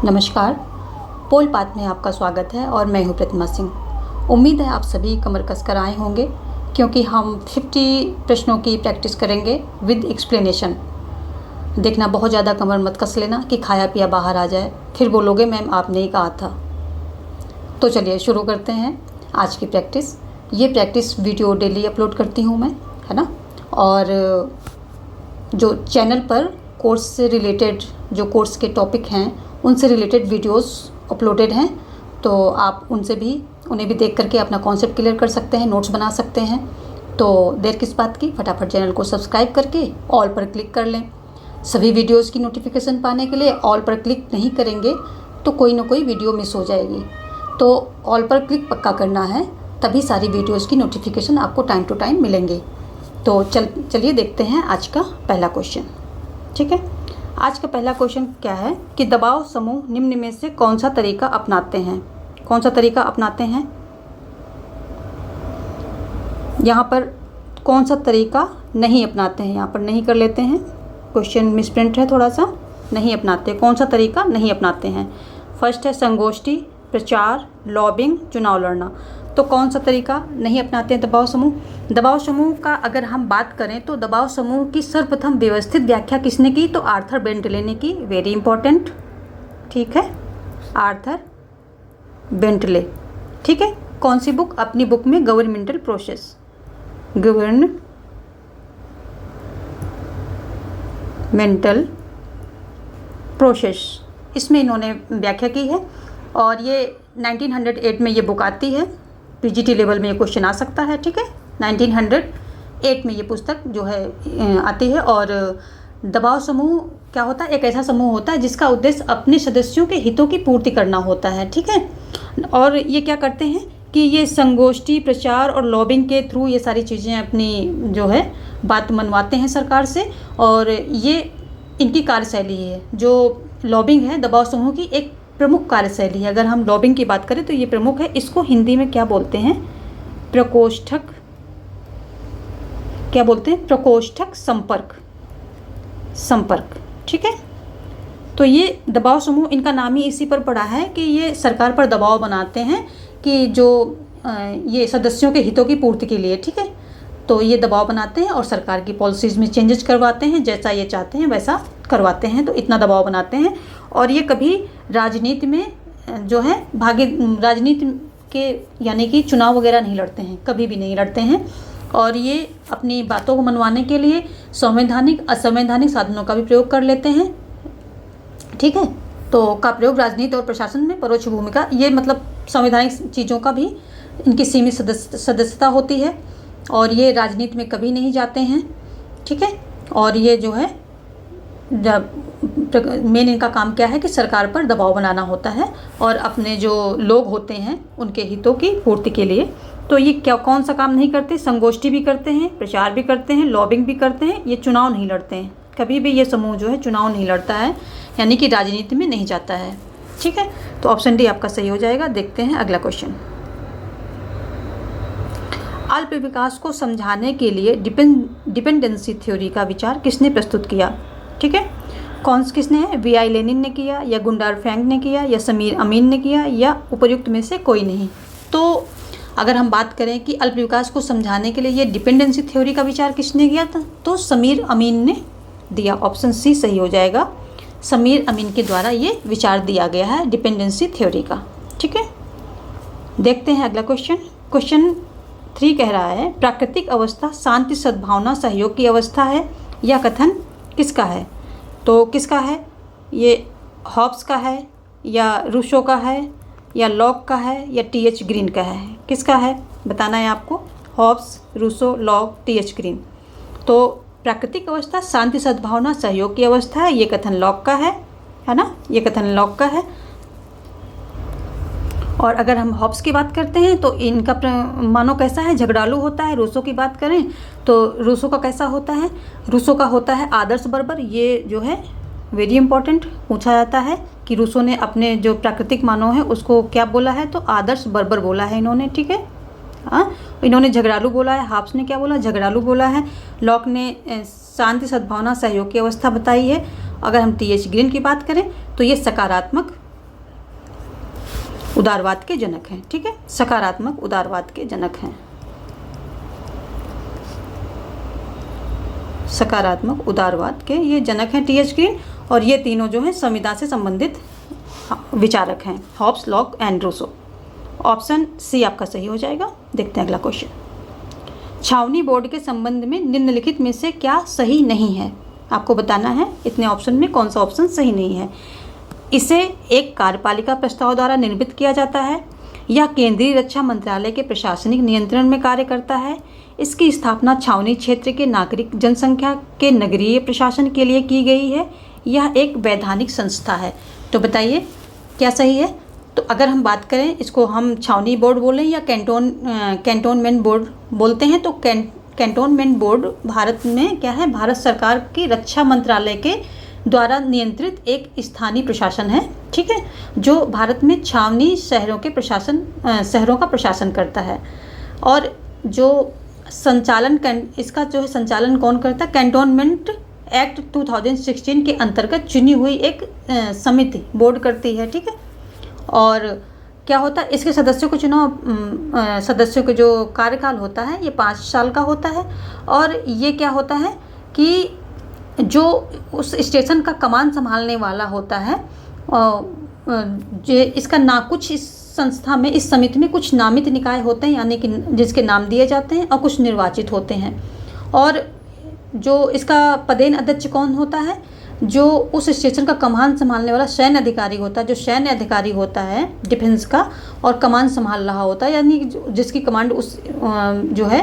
नमस्कार, पोल पाथ में आपका स्वागत है और मैं हूं प्रतिमा सिंह। उम्मीद है आप सभी कमर कसकर आए होंगे क्योंकि हम 50 प्रश्नों की प्रैक्टिस करेंगे विद एक्सप्लेनेशन। देखना, बहुत ज़्यादा कमर मत कस लेना कि खाया पिया बाहर आ जाए, फिर बोलोगे मैम आपने ही कहा था। तो चलिए शुरू करते हैं आज की प्रैक्टिस। ये प्रैक्टिस वीडियो डेली अपलोड करती हूँ मैं, है ना। और जो चैनल पर कोर्स से रिलेटेड जो कोर्स के टॉपिक हैं उनसे रिलेटेड वीडियोस अपलोडेड हैं, तो आप उन्हें भी देख करके अपना कॉन्सेप्ट क्लियर कर सकते हैं, नोट्स बना सकते हैं। तो देर किस बात की, फटाफट चैनल को सब्सक्राइब करके ऑल पर क्लिक कर लें। सभी वीडियोस की नोटिफिकेशन पाने के लिए ऑल पर क्लिक नहीं करेंगे तो कोई ना कोई वीडियो मिस हो जाएगी। तो ऑल पर क्लिक पक्का करना है, तभी सारी वीडियोज़ की नोटिफिकेशन आपको टाइम टू टाइम मिलेंगे। तो चलिए देखते हैं आज का पहला क्वेश्चन। ठीक है, आज का पहला क्वेश्चन क्या है कि दबाव समूह निम्न में से कौन सा तरीका अपनाते हैं। कौन सा तरीका अपनाते हैं, यहाँ पर कौन सा तरीका नहीं अपनाते हैं, यहाँ पर नहीं कर लेते हैं। क्वेश्चन मिसप्रिंट है थोड़ा सा, नहीं अपनाते, कौन सा तरीका नहीं अपनाते हैं। फर्स्ट है संगोष्ठी, प्रचार, लॉबिंग, चुनाव लड़ना। तो कौन सा तरीका नहीं अपनाते हैं दबाव समूह। दबाव समूह का अगर हम बात करें तो दबाव समूह की सर्वप्रथम व्यवस्थित व्याख्या किसने की, तो आर्थर बेंटले ने की। वेरी इंपॉर्टेंट, ठीक है, आर्थर बेंटले। ठीक है, कौन सी बुक, अपनी बुक में गवर्नमेंटल प्रोसेस, गवर्नमेंटल प्रोसेस, इसमें इन्होंने व्याख्या की है। और ये 1908 में ये बुक आती है, पीजीटी लेवल में ये क्वेश्चन आ सकता है। ठीक है, 1908 में ये पुस्तक जो है आती है। और दबाव समूह क्या होता है, एक ऐसा समूह होता है जिसका उद्देश्य अपने सदस्यों के हितों की पूर्ति करना होता है। ठीक है, और ये क्या करते हैं कि ये संगोष्ठी, प्रचार और लॉबिंग के थ्रू ये सारी चीज़ें अपनी जो है बात मनवाते हैं सरकार से। और ये इनकी कार्यशैली है। जो लॉबिंग है दबाव समूह की एक प्रमुख कार्यशैली है। अगर हम लॉबिंग की बात करें तो ये प्रमुख है। इसको हिंदी में क्या बोलते हैं, प्रकोष्ठक, क्या बोलते हैं, प्रकोष्ठक संपर्क। ठीक है, तो ये दबाव समूह, इनका नाम ही इसी पर पड़ा है कि ये सरकार पर दबाव बनाते हैं कि जो ये सदस्यों के हितों की पूर्ति के लिए। ठीक है, तो ये दबाव बनाते हैं और सरकार की पॉलिसीज़ में चेंजेस करवाते हैं, जैसा ये चाहते हैं वैसा करवाते हैं। तो इतना दबाव बनाते हैं। और ये कभी राजनीति में जो है राजनीति के यानी कि चुनाव वगैरह नहीं लड़ते हैं, कभी भी नहीं लड़ते हैं। और ये अपनी बातों को मनवाने के लिए संवैधानिक असंवैधानिक साधनों का भी प्रयोग कर लेते हैं। ठीक है, तो का प्रयोग राजनीति और प्रशासन में परोक्ष भूमिका, ये मतलब संवैधानिक चीज़ों का भी इनकी सीमित सदस्यता होती है। और ये राजनीति में कभी नहीं जाते हैं। ठीक है, और ये जो है मेन इनका काम क्या है कि सरकार पर दबाव बनाना होता है और अपने जो लोग होते हैं उनके हितों की पूर्ति के लिए। तो ये कौन सा काम नहीं करते, संगोष्ठी भी करते हैं, प्रचार भी करते हैं, लॉबिंग भी करते हैं। ये चुनाव नहीं लड़ते हैं, कभी भी ये समूह जो है चुनाव नहीं लड़ता है, यानी कि राजनीति में नहीं जाता है। ठीक है, तो ऑप्शन डी आपका सही हो जाएगा। देखते हैं अगला क्वेश्चन। अल्प विकास को समझाने के लिए डिपेंडेंसी थ्योरी का विचार किसने प्रस्तुत किया। ठीक है, किसने है, वी.आई. लेनिन ने किया, या गुंडार फैंग ने किया, या समीर अमीन ने किया, या उपर्युक्त में से कोई नहीं। तो अगर हम बात करें कि अल्प विकास को समझाने के लिए ये डिपेंडेंसी थ्योरी का विचार किसने किया था, तो समीर अमीन ने दिया। ऑप्शन सी सही हो जाएगा। समीर अमीन के द्वारा ये विचार दिया गया है डिपेंडेंसी थ्योरी का। ठीक है, देखते हैं अगला क्वेश्चन। क्वेश्चन 3 कह रहा है प्राकृतिक अवस्था शांति सद्भावना सहयोग की अवस्था है। यह कथन किसका है, तो किसका है, ये हॉब्स का है, या रूसो का है, या लॉक का है, या टी.एच. ग्रीन का है। किसका है बताना है आपको, Hobbes, Rousseau, Locke, T H. Green. तो प्राकृतिक अवस्था शांति सद्भावना सहयोग की अवस्था है, ये कथन लॉक का है ना, ये कथन लॉक का है। और अगर हम हॉब्स की बात करते हैं तो इनका मानो कैसा है, झगड़ालू होता है। रूसो की बात करें तो रूसो का कैसा होता है, रूसो का होता है आदर्श बर्बर। ये जो है वेरी इंपॉर्टेंट पूछा जाता है कि रूसो ने अपने जो प्राकृतिक मानव है उसको क्या बोला है, तो आदर्श बर्बर बोला है इन्होंने। ठीक है, हाँ, इन्होंने झगड़ालू बोला है। हॉब्स ने क्या बोला, झगड़ालू बोला है। लॉक ने शांति सद्भावना सहयोग की अवस्था बताई है। अगर हम टी.एच. ग्रीन की बात करें तो ये सकारात्मक उदारवाद के जनक हैं। ठीक है, सकारात्मक उदारवाद के जनक हैं, सकारात्मक उदारवाद के ये जनक हैं टी.एच. ग्रीन। और ये तीनों जो हैं संविदा से संबंधित विचारक हैं, Hobbes, Locke and Rousseau. Option C आपका सही हो जाएगा। देखते हैं अगला क्वेश्चन। छावनी बोर्ड के संबंध में निम्नलिखित में से क्या सही नहीं है? आपको बताना है इतने ऑप्शन में कौन सा ऑप्शन सही नहीं है। इसे एक कार्यपालिका प्रस्ताव द्वारा निर्मित किया जाता है, यह केंद्रीय रक्षा मंत्रालय के प्रशासनिक नियंत्रण में कार्य करता है, इसकी स्थापना छावनी क्षेत्र के नागरिक जनसंख्या के नगरीय प्रशासन के लिए की गई है, यह एक वैधानिक संस्था है। तो बताइए क्या सही है? तो अगर हम बात करें, इसको हम छावनी बोर्ड बोलें या कैंटोनमेंट बोर्ड बोलते हैं, तो कैंटोनमेंट बोर्ड भारत में क्या है, भारत सरकार की रक्षा मंत्रालय के द्वारा नियंत्रित एक स्थानीय प्रशासन है। ठीक है, जो भारत में छावनी शहरों का प्रशासन करता है। और जो संचालन इसका जो है संचालन कौन करता है? कैंटोनमेंट एक्ट 2016 के अंतर्गत चुनी हुई एक समिति बोर्ड करती है। ठीक है, और क्या होता है, इसके सदस्यों को सदस्यों का जो कार्यकाल होता है ये 5 साल का होता है। और ये क्या होता है कि जो उस स्टेशन का कमान संभालने वाला होता है, इसका ना कुछ इस संस्था में, इस समिति में कुछ नामित निकाय होते हैं, यानी कि जिसके नाम दिए जाते हैं, और कुछ निर्वाचित होते हैं। और जो इसका पदेन अध्यक्ष कौन होता है? जो उस स्टेशन का कमान संभालने वाला सैन्य अधिकारी होता है, जो सैन्य अधिकारी होता है डिफेंस का और कमान संभाल रहा होता है, यानी जिसकी कमांड उस जो है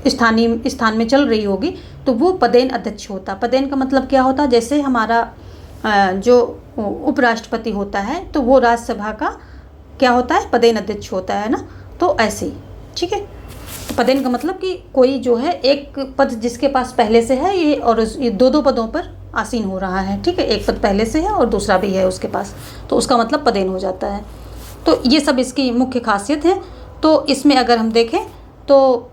स्थान में चल रही होगी, तो वो पदेन अध्यक्ष होता है। पदेन का मतलब क्या होता है? जैसे हमारा जो उपराष्ट्रपति होता है, तो वो राज्यसभा का क्या होता है? पदेन अध्यक्ष होता है ना। तो ऐसे ही, ठीक है। पदेन का मतलब कि कोई जो है एक पद जिसके पास पहले से है, ये और ये 2 पदों पर आसीन हो रहा है। ठीक है, एक पद पहले से है और दूसरा भी है उसके पास, तो उसका मतलब पदेन हो जाता है। तो ये सब इसकी मुख्य खासियत है। तो इसमें अगर हम देखें तो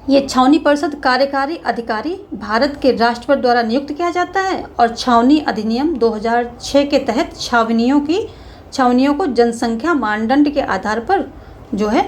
ये छावनी परिषद कार्यकारी अधिकारी भारत के राष्ट्रपति द्वारा नियुक्त किया जाता है। और छावनी अधिनियम 2006 के तहत छावनियों को जनसंख्या मानदंड के आधार पर जो है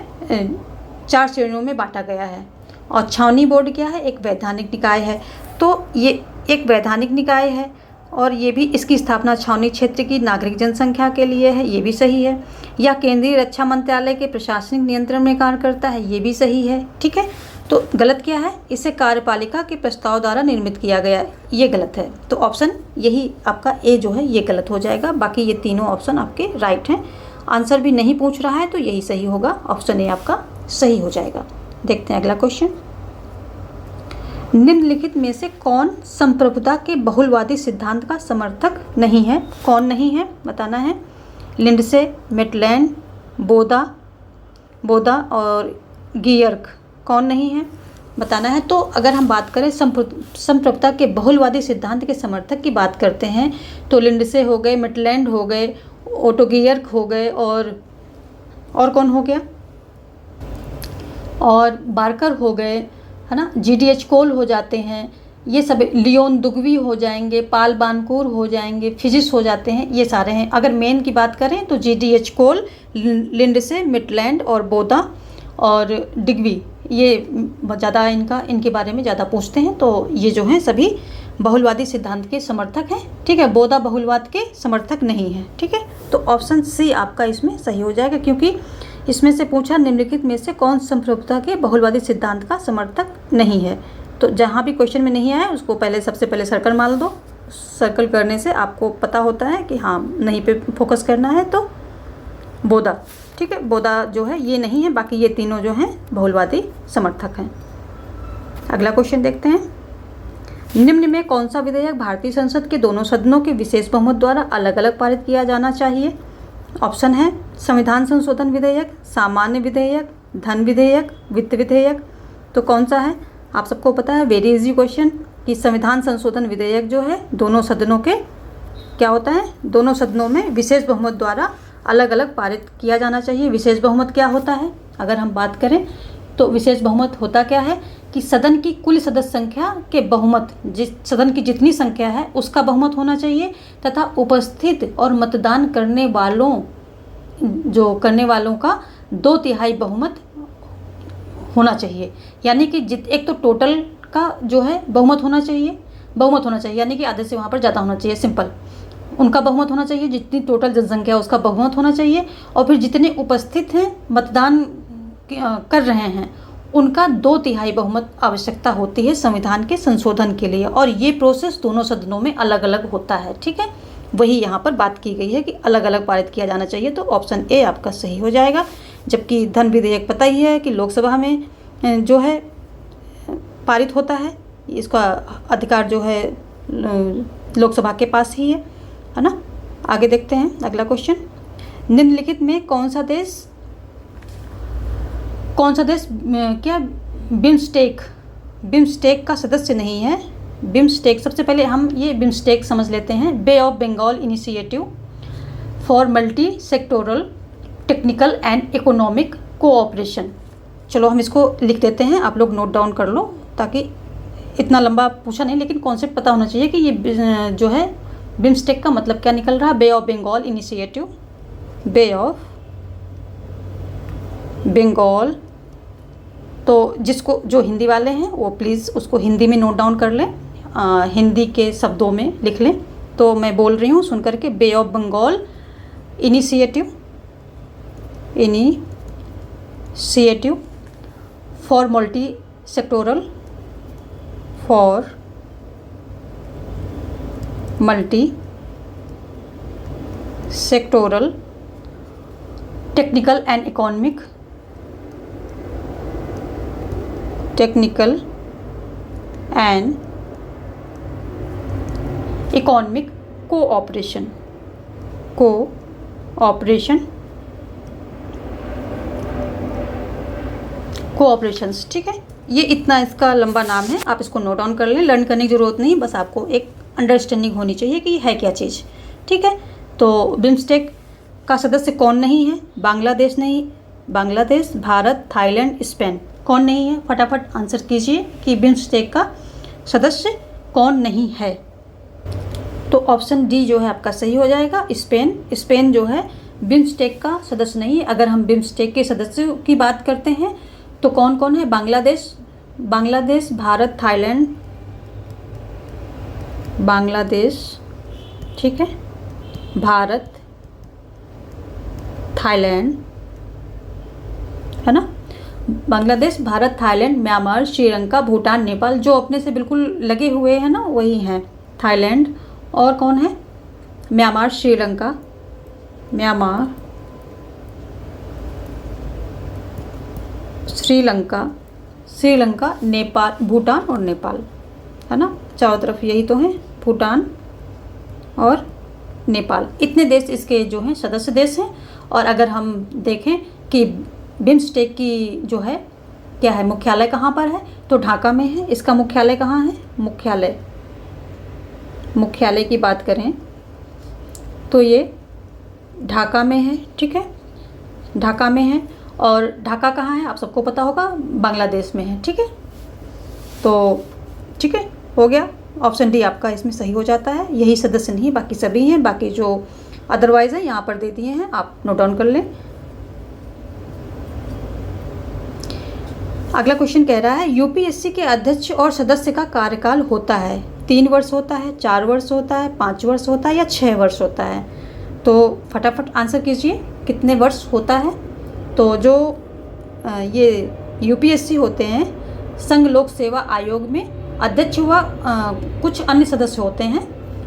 4 श्रेणियों में बांटा गया है। और छावनी बोर्ड क्या है? एक वैधानिक निकाय है। तो ये एक वैधानिक निकाय है और ये भी, इसकी स्थापना छावनी क्षेत्र की नागरिक जनसंख्या के लिए है, ये भी सही है। या केंद्रीय रक्षा मंत्रालय के प्रशासनिक नियंत्रण में कार्य करता है, ये भी सही है। ठीक है, तो गलत क्या है? इसे कार्यपालिका के प्रस्ताव द्वारा निर्मित किया गया, ये गलत है। तो ऑप्शन यही आपका ए जो है ये गलत हो जाएगा। बाकी ये तीनों ऑप्शन आपके राइट हैं। आंसर भी नहीं पूछ रहा है तो यही सही होगा, ऑप्शन ए आपका सही हो जाएगा। देखते हैं अगला क्वेश्चन। निम्नलिखित में से कौन संप्रभुता के बहुलवादी सिद्धांत का समर्थक नहीं है? कौन नहीं है बताना है। लिंडसे, मेटलैंड, बोदा और गियर्क, कौन नहीं है बताना है। तो अगर हम बात करें संप्रभुता के बहुलवादी सिद्धांत के समर्थक की बात करते हैं तो लिंडसे हो गए, मेटलैंड हो गए, ओटो गियर्क हो गए, और कौन हो गया, और बार्कर हो गए, है ना, GDH कोल हो जाते हैं, ये सब लियोन दुगवी हो जाएंगे, पाल बानकोर हो जाएंगे, फिजिस हो जाते हैं, ये सारे हैं। अगर मेन की बात करें तो GDH कोल, लिंडसे, मिटलैंड और बोदा और डिग्वी, ये ज़्यादा इनके बारे में ज़्यादा पूछते हैं। तो ये जो हैं सभी बहुलवादी सिद्धांत के समर्थक हैं। ठीक है, बोदा बहुलवाद के समर्थक नहीं है। ठीक है, तो ऑप्शन सी आपका इसमें सही हो जाएगा, क्योंकि इसमें से पूछा निम्नलिखित में से कौन संप्रभुता के बहुलवादी सिद्धांत का समर्थक नहीं है। तो जहाँ भी क्वेश्चन में नहीं आया उसको सबसे पहले सर्कल मार दो। सर्कल करने से आपको पता होता है कि हाँ नहीं पे फोकस करना है। तो बोदा, ठीक है, बोदा जो है ये नहीं है, बाकी ये तीनों जो हैं बहुलवादी समर्थक हैं। अगला क्वेश्चन देखते हैं। निम्न में कौन सा विधेयक भारतीय संसद के दोनों सदनों के विशेष बहुमत द्वारा अलग अलग पारित किया जाना चाहिए? ऑप्शन है संविधान संशोधन विधेयक, सामान्य विधेयक, धन विधेयक, वित्त विधेयक। तो कौन सा है? आप सबको पता है, वेरी इजी क्वेश्चन, कि संविधान संशोधन विधेयक जो है दोनों सदनों के क्या होता है, दोनों सदनों में विशेष बहुमत द्वारा अलग अलग पारित किया जाना चाहिए। विशेष बहुमत क्या होता है? अगर हम बात करें तो विशेष बहुमत होता क्या है कि सदन की कुल सदस्य संख्या के बहुमत, सदन की जितनी संख्या है उसका बहुमत होना चाहिए, तथा उपस्थित और मतदान करने वालों जो करने वालों का 2/3 बहुमत होना चाहिए। यानी कि एक तो टोटल का जो है बहुमत होना चाहिए, यानी कि आधे से वहाँ पर ज़्यादा होना चाहिए, सिंपल। उनका बहुमत होना चाहिए, जितनी टोटल जनसंख्या है उसका बहुमत होना चाहिए, और फिर जितने उपस्थित हैं मतदान कर रहे हैं उनका 2/3 बहुमत आवश्यकता होती है संविधान के संशोधन के लिए। और ये प्रोसेस दोनों सदनों में अलग अलग होता है, ठीक है। वही यहाँ पर बात की गई है कि अलग अलग पारित किया जाना चाहिए, तो ऑप्शन ए आपका सही हो जाएगा। जबकि धन विधेयक पता ही है कि लोकसभा में जो है पारित होता है, इसका अधिकार जो है लोकसभा के पास ही है ना। आगे देखते हैं अगला क्वेश्चन। निम्नलिखित में कौन सा देश क्या बिम्स्टेक का सदस्य नहीं है? बिम्स्टेक, सबसे पहले हम ये बिम्स्टेक समझ लेते हैं। Bay of Bengal initiative for multi sectoral technical and economic cooperation. चलो हम इसको लिख देते हैं, आप लोग नोट डाउन कर लो, ताकि इतना लंबा पूछा नहीं, लेकिन कॉन्सेप्ट पता होना चाहिए कि ये जो है बिम्स्टेक का मतलब क्या निकल रहा है। Bay of Bengal initiative, bay of Bengal, तो जिसको जो हिंदी वाले हैं वो प्लीज़ उसको हिंदी में नोट डाउन कर लें, हिंदी के शब्दों में लिख लें। तो मैं बोल रही हूँ सुन करके, bay of Bengal initiative for multi sectoral technical and economic cooperations, ठीक है। ये इतना इसका लंबा नाम है, आप इसको नोट डाउन कर लें, लर्न करने की ज़रूरत नहीं, बस आपको एक अंडरस्टैंडिंग होनी चाहिए कि है क्या चीज़, ठीक है। तो बिम्स्टेक का सदस्य कौन नहीं है? बांग्लादेश नहीं, बांग्लादेश, भारत, थाईलैंड, स्पेन। कौन नहीं है? फटाफट आंसर कीजिए कि बिम्स्टेक का सदस्य कौन नहीं है। तो ऑप्शन डी जो है आपका सही हो जाएगा, स्पेन जो है बिम्स्टेक का सदस्य नहीं है। अगर हम बिम्स्टेक के सदस्यों की बात करते हैं तो कौन कौन है? बांग्लादेश, भारत, थाईलैंड, बांग्लादेश, ठीक है, भारत, थाईलैंड, है ना। बांग्लादेश, भारत, थाईलैंड, म्यांमार, श्रीलंका, भूटान, नेपाल, जो अपने से बिल्कुल लगे हुए हैं ना वही हैं। थाईलैंड और कौन है? म्यांमार, श्रीलंका, नेपाल, भूटान और नेपाल, है ना। चारों तरफ यही तो हैं, भूटान और नेपाल। इतने देश इसके जो हैं सदस्य देश हैं। और अगर हम देखें कि बिम्स्टेक की जो है क्या है, मुख्यालय कहाँ पर है, तो ढाका में है। इसका मुख्यालय कहाँ है? मुख्यालय की बात करें तो ये ढाका में है, ठीक है, ढाका में है। और ढाका कहाँ है आप सबको पता होगा, बांग्लादेश में है, ठीक है। तो ठीक है, हो गया, ऑप्शन डी आपका इसमें सही हो जाता है। यही सदस्य नहीं, बाकी सभी हैं, बाकी जो अदरवाइज है यहाँ पर दे दिए हैं, आप नोट डाउन कर लें। अगला क्वेश्चन कह रहा है यूपीएससी के अध्यक्ष और सदस्य का कार्यकाल होता है 3 वर्ष होता है, 4 वर्ष होता है, 5 वर्ष होता है या 6 वर्ष होता है? तो फटाफट आंसर कीजिए, कितने वर्ष होता है? तो जो ये यूपीएससी होते हैं, संघ लोक सेवा आयोग में अध्यक्ष व कुछ अन्य सदस्य होते हैं,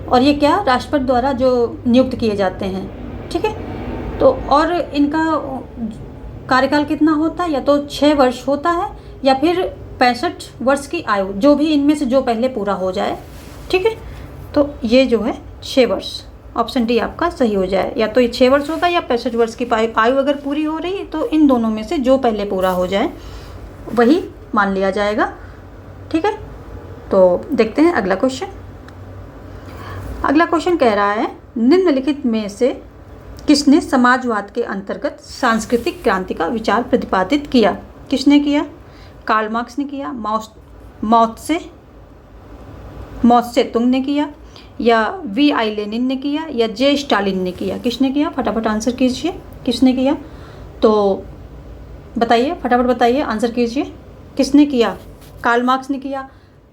और ये क्या राष्ट्रपति द्वारा जो नियुक्त किए जाते हैं, ठीक है। तो और इनका कार्यकाल कितना होता है? या तो 6 वर्ष होता है या फिर 65 वर्ष की आयु, जो भी इनमें से जो पहले पूरा हो जाए, ठीक है। तो ये जो है 6 वर्ष, ऑप्शन डी आपका सही हो जाए। या तो ये 6 वर्ष होगा या 65 वर्ष की आयु अगर पूरी हो रही है तो इन दोनों में से जो पहले पूरा हो जाए वही मान लिया जाएगा, ठीक है। तो देखते हैं अगला क्वेश्चन। अगला क्वेश्चन कह रहा है निम्नलिखित में से किसने समाजवाद के अंतर्गत सांस्कृतिक क्रांति का विचार प्रतिपादित किया? किसने किया? कार्ल मार्क्स ने किया, माओ त्से तुंग ने किया, या वी.आई. लेनिन ने किया, या जे स्टालिन ने किया? किसने किया? फटाफट आंसर कीजिए। किसने किया? तो बताइए, फटाफट बताइए, आंसर कीजिए। किसने किया? कार्ल मार्क्स ने किया,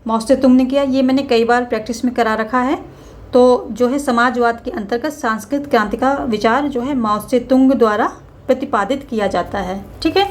माओ से तुंग ने किया। ये मैंने कई बार प्रैक्टिस में करा रखा है। तो जो है समाजवाद के अंतर्गत सांस्कृतिक क्रांति का विचार जो है माओ से तुंग द्वारा प्रतिपादित किया जाता है, ठीक है।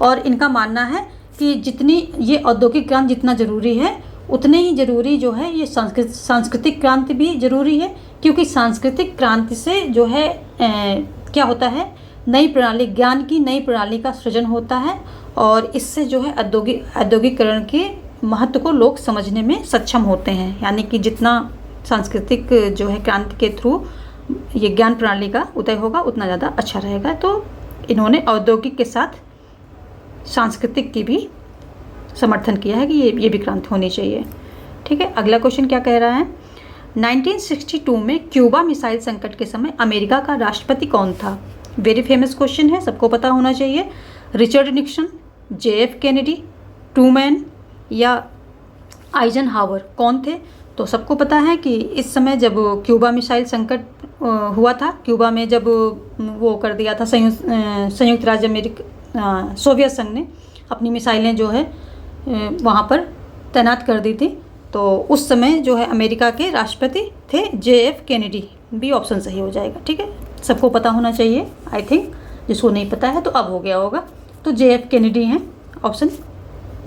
और इनका मानना है कि जितनी ये औद्योगिक क्रांति जितना ज़रूरी है, उतने ही ज़रूरी जो है ये सांस्कृतिक क्रांति भी ज़रूरी है, क्योंकि सांस्कृतिक क्रांति से जो है क्या होता है, नई प्रणाली, ज्ञान की नई प्रणाली का सृजन होता है, और इससे जो है औद्योगिकरण के महत्व को लोग समझने में सक्षम होते हैं। यानी कि जितना सांस्कृतिक जो है क्रांति के थ्रू ये ज्ञान प्रणाली का उदय होगा, उतना ज़्यादा अच्छा रहेगा। तो इन्होंने औद्योगिक के साथ सांस्कृतिक की भी समर्थन किया है कि ये भी क्रांति होनी चाहिए, ठीक है। अगला क्वेश्चन क्या कह रहा है? 1962 में क्यूबा मिसाइल संकट के समय अमेरिका का राष्ट्रपति कौन था? वेरी फेमस क्वेश्चन है, सबको पता होना चाहिए। Richard Nixon, JF Kennedy, Truman या आइजनहावर कौन थे? तो सबको पता है कि इस समय जब क्यूबा मिसाइल संकट हुआ था, क्यूबा में जब वो कर दिया था संयुक्त राज्य अमेरिका, सोवियत संघ ने अपनी मिसाइलें जो है वहाँ पर तैनात कर दी थी, तो उस समय जो है अमेरिका के राष्ट्रपति थे JF केनेडी। बी ऑप्शन सही हो जाएगा, ठीक है। सबको पता होना चाहिए, आई थिंक। जिसको नहीं पता है तो अब हो गया होगा। तो JF केनेडी हैं, ऑप्शन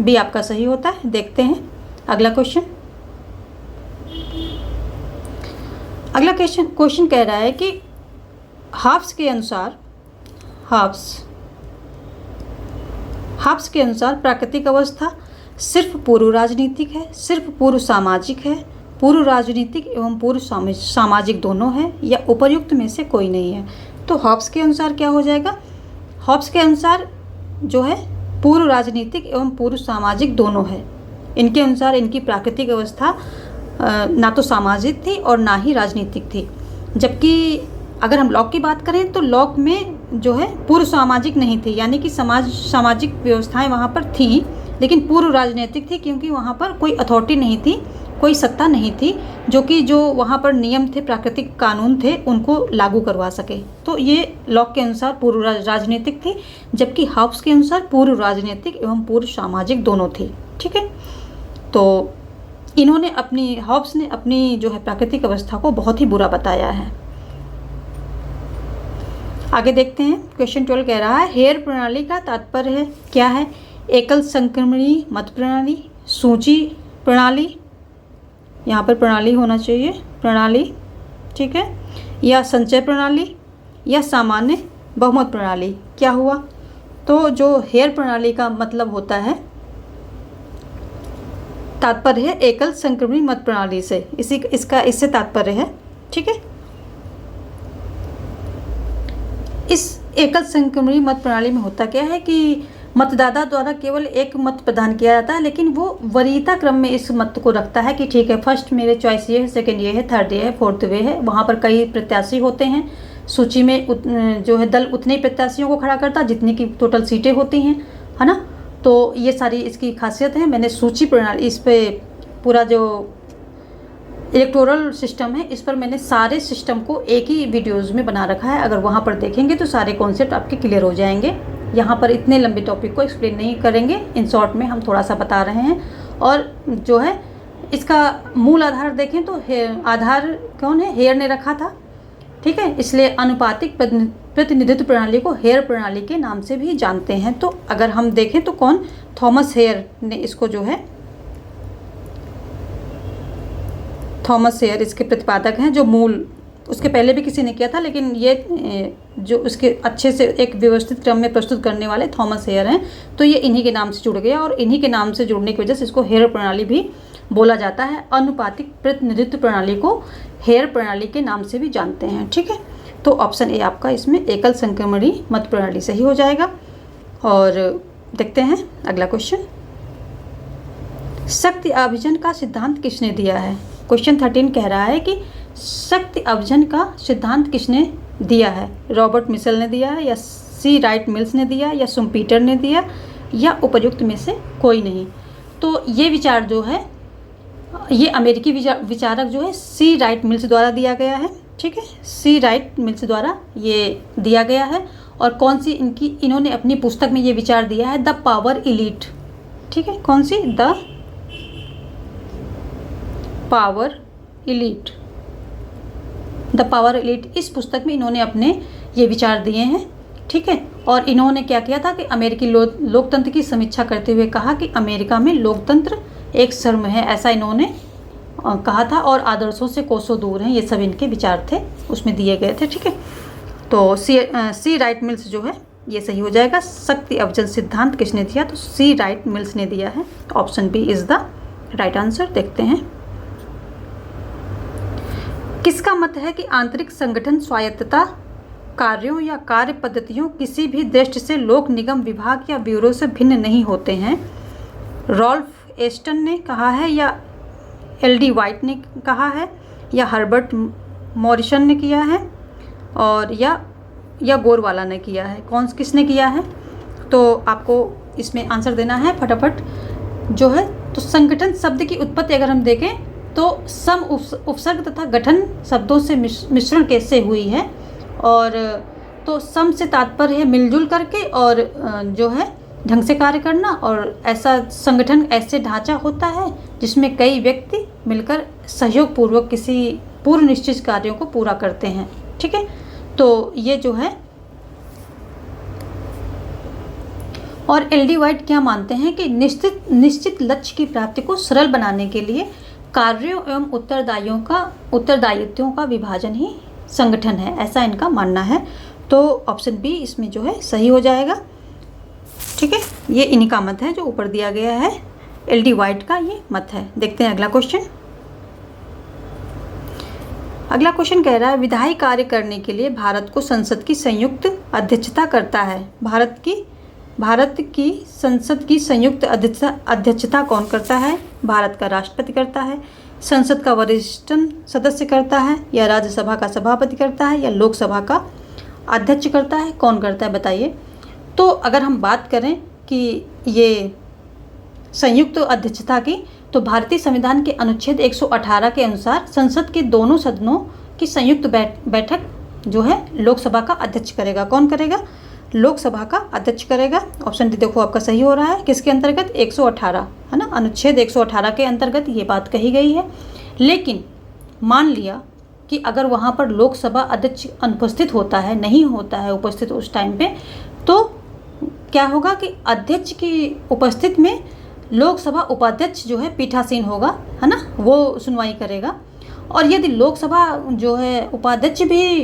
बी आपका सही होता है। देखते हैं अगला क्वेश्चन। अगला क्वेश्चन कह रहा है कि हाब्स के अनुसार प्राकृतिक अवस्था सिर्फ पूर्व राजनीतिक है, सिर्फ पूर्व सामाजिक है, पूर्व राजनीतिक एवं पूर्व सामाजिक दोनों है, या उपर्युक्त में से कोई नहीं है? तो हॉब्स के अनुसार क्या हो जाएगा? हॉब्स के अनुसार जो है पूर्व राजनीतिक एवं पूर्व सामाजिक दोनों है। इनके अनुसार इनकी प्राकृतिक अवस्था ना तो सामाजिक थी और ना ही राजनीतिक थी। जबकि अगर हम लॉक की बात करें तो लॉक में जो है पूर्व सामाजिक नहीं थी, यानी कि सामाजिक व्यवस्थाएं वहाँ पर थीं, लेकिन पूर्व राजनीतिक थी, क्योंकि वहाँ पर कोई अथॉरिटी नहीं थी, कोई सत्ता नहीं थी जो वहाँ पर नियम थे, प्राकृतिक कानून थे, उनको लागू करवा सके। तो ये लॉक के अनुसार पूर्व राजनीतिक थी, जबकि हॉब्स के अनुसार पूर्व राजनीतिक एवं पूर्व सामाजिक दोनों थी, ठीक है। तो हॉब्स ने अपनी जो है प्राकृतिक अवस्था को बहुत ही बुरा बताया है। आगे देखते हैं, क्वेश्चन 12 कह रहा है हेयर प्रणाली का तात्पर्य है क्या है? एकल संक्रमणीय मत प्रणाली, सूची प्रणाली, यहाँ पर प्रणाली होना चाहिए, प्रणाली, ठीक है, या संचय प्रणाली, या सामान्य बहुमत प्रणाली। क्या हुआ? तो जो हेयर प्रणाली का मतलब होता है, तात्पर्य है एकल संक्रमणीय मत प्रणाली से, इससे तात्पर्य है, ठीक है। इस एकल संक्रमणीय मत प्रणाली में होता क्या है कि मतदाता द्वारा केवल एक मत प्रदान किया जाता है, लेकिन वो वरीयता क्रम में इस मत को रखता है कि ठीक है, फर्स्ट मेरे चॉइस ये है, सेकंड ये है, थर्ड ये है, फोर्थ वे है। वहाँ पर कई प्रत्याशी होते हैं, सूची में जो है दल उतने ही प्रत्याशियों को खड़ा करता जितनी की टोटल सीटें होती हैं, है ना। तो ये सारी इसकी खासियत है। मैंने सूची प्रणाली, इस पे पूरा जो इलेक्टोरल सिस्टम है, इस पर मैंने सारे सिस्टम को एक ही वीडियोज़ में बना रखा है। अगर वहाँ पर देखेंगे तो सारे कॉन्सेप्ट आपके क्लियर हो जाएंगे। यहाँ पर इतने लंबे टॉपिक को एक्सप्लेन नहीं करेंगे, इन शॉर्ट में हम थोड़ा सा बता रहे हैं। और जो है इसका मूल आधार देखें तो आधार कौन है? हेयर ने रखा था, ठीक है। इसलिए अनुपातिक प्रतिनिधित्व प्रणाली को हेयर प्रणाली के नाम से भी जानते हैं। तो अगर हम देखें तो कौन? थॉमस हेयर ने इसको जो है, थॉमस हेयर इसके प्रतिपादक हैं। जो मूल, उसके पहले भी किसी ने किया था, लेकिन ये जो उसके अच्छे से एक व्यवस्थित क्रम में प्रस्तुत करने वाले थॉमस हेयर हैं। तो ये इन्हीं के नाम से जुड़ गया, और इन्हीं के नाम से जुड़ने की वजह से इसको हेयर प्रणाली भी बोला जाता है। अनुपातिक प्रतिनिधित्व प्रणाली को हेयर प्रणाली के नाम से भी जानते हैं, ठीक है। तो ऑप्शन ए आपका इसमें एकल संक्रमणीय मत प्रणाली सही हो जाएगा। और देखते हैं अगला क्वेश्चन, शक्ति अभिजन का सिद्धांत किसने दिया है? क्वेश्चन 13 कह रहा है कि शक्ति अभिजन का सिद्धांत किसने दिया है? रॉबर्ट मिशेल ने दिया है, या सी राइट मिल्स ने दिया, या शुम्पीटर ने दिया, या उपयुक्त में से कोई नहीं? तो ये विचार जो है, ये अमेरिकी विचारक जो है सी राइट मिल्स द्वारा दिया गया है, ठीक है। सी राइट मिल्स द्वारा ये दिया गया है। और कौन सी इन्होंने अपनी पुस्तक में ये विचार दिया है, द पावर इलीट। ठीक है, कौन सी, the power elite. The power elite, इस पुस्तक में इन्होंने अपने ये विचार दिए हैं। ठीक है, और इन्होंने क्या किया था कि अमेरिकी लोकतंत्र की समीक्षा करते हुए कहा कि अमेरिका में लोकतंत्र एक शर्म है, ऐसा इन्होंने कहा था, और आदर्शों से कोसों दूर हैं। ये सब इनके विचार थे, उसमें दिए गए थे। ठीक है, तो सी राइट मिल्स जो है ये सही हो जाएगा। शक्ति अवचल सिद्धांत किसने दिया, तो सी राइट मिल्स ने दिया है। Option B is the right answer. देखते हैं, किसका मत है कि आंतरिक संगठन स्वायत्तता कार्यों या कार्य पद्धतियों किसी भी दृष्टि से लोक निगम विभाग या ब्यूरो से भिन्न नहीं होते हैं? रॉल्फ एस्टन ने कहा है, या एल.डी. वाइट ने कहा है, या हर्बर्ट मॉरिसन ने किया है, और या गोरवाला ने किया है? किसने किया है? तो आपको इसमें आंसर देना है फटाफट जो है। तो संगठन शब्द की उत्पत्ति अगर हम देखें तो सम उपसर्ग तथा गठन शब्दों से मिश्रण कैसे हुई है, और तो सम से तात्पर्य है मिलजुल करके और जो है ढंग से कार्य करना, और ऐसा संगठन ऐसे ढांचा होता है जिसमें कई व्यक्ति मिलकर सहयोग पूर्वक किसी पूर्व निश्चित कार्यों को पूरा करते हैं। ठीक है, तो ये जो है, और एल.डी. वाइट क्या मानते हैं कि निश्चित लक्ष्य की प्राप्ति को सरल बनाने के लिए कार्यों एवं उत्तरदायित्वों का विभाजन ही संगठन है, ऐसा इनका मानना है। तो ऑप्शन बी इसमें जो है सही हो जाएगा। ठीक है, ये इन्हीं का मत है जो ऊपर दिया गया है, एल.डी. वाइट का ये मत है। देखते हैं अगला क्वेश्चन। अगला क्वेश्चन कह रहा है, विधायी कार्य करने के लिए भारत को संसद की संयुक्त अध्यक्षता करता है। भारत की संसद की संयुक्त अध्यक्षता कौन करता है? भारत का राष्ट्रपति करता है, संसद का वरिष्ठ सदस्य करता है, या राज्यसभा का सभापति करता है, या लोकसभा का अध्यक्ष करता है? कौन करता है बताइए। तो अगर हम बात करें कि ये संयुक्त अध्यक्षता की, तो भारतीय संविधान के अनुच्छेद 118 के अनुसार संसद के दोनों सदनों की संयुक्त बैठक जो है लोकसभा का अध्यक्ष करेगा। कौन करेगा? लोकसभा का अध्यक्ष करेगा। ऑप्शन डी देखो आपका सही हो रहा है। किसके अंतर्गत? 118 है ना, अनुच्छेद 118 के अंतर्गत ये बात कही गई है। लेकिन मान लिया कि अगर वहाँ पर लोकसभा अध्यक्ष अनुपस्थित होता है, नहीं होता है उपस्थित उस टाइम पे, तो क्या होगा कि अध्यक्ष की उपस्थित में लोकसभा उपाध्यक्ष जो है पीठासीन होगा, है ना, वो सुनवाई करेगा। और यदि लोकसभा जो है उपाध्यक्ष भी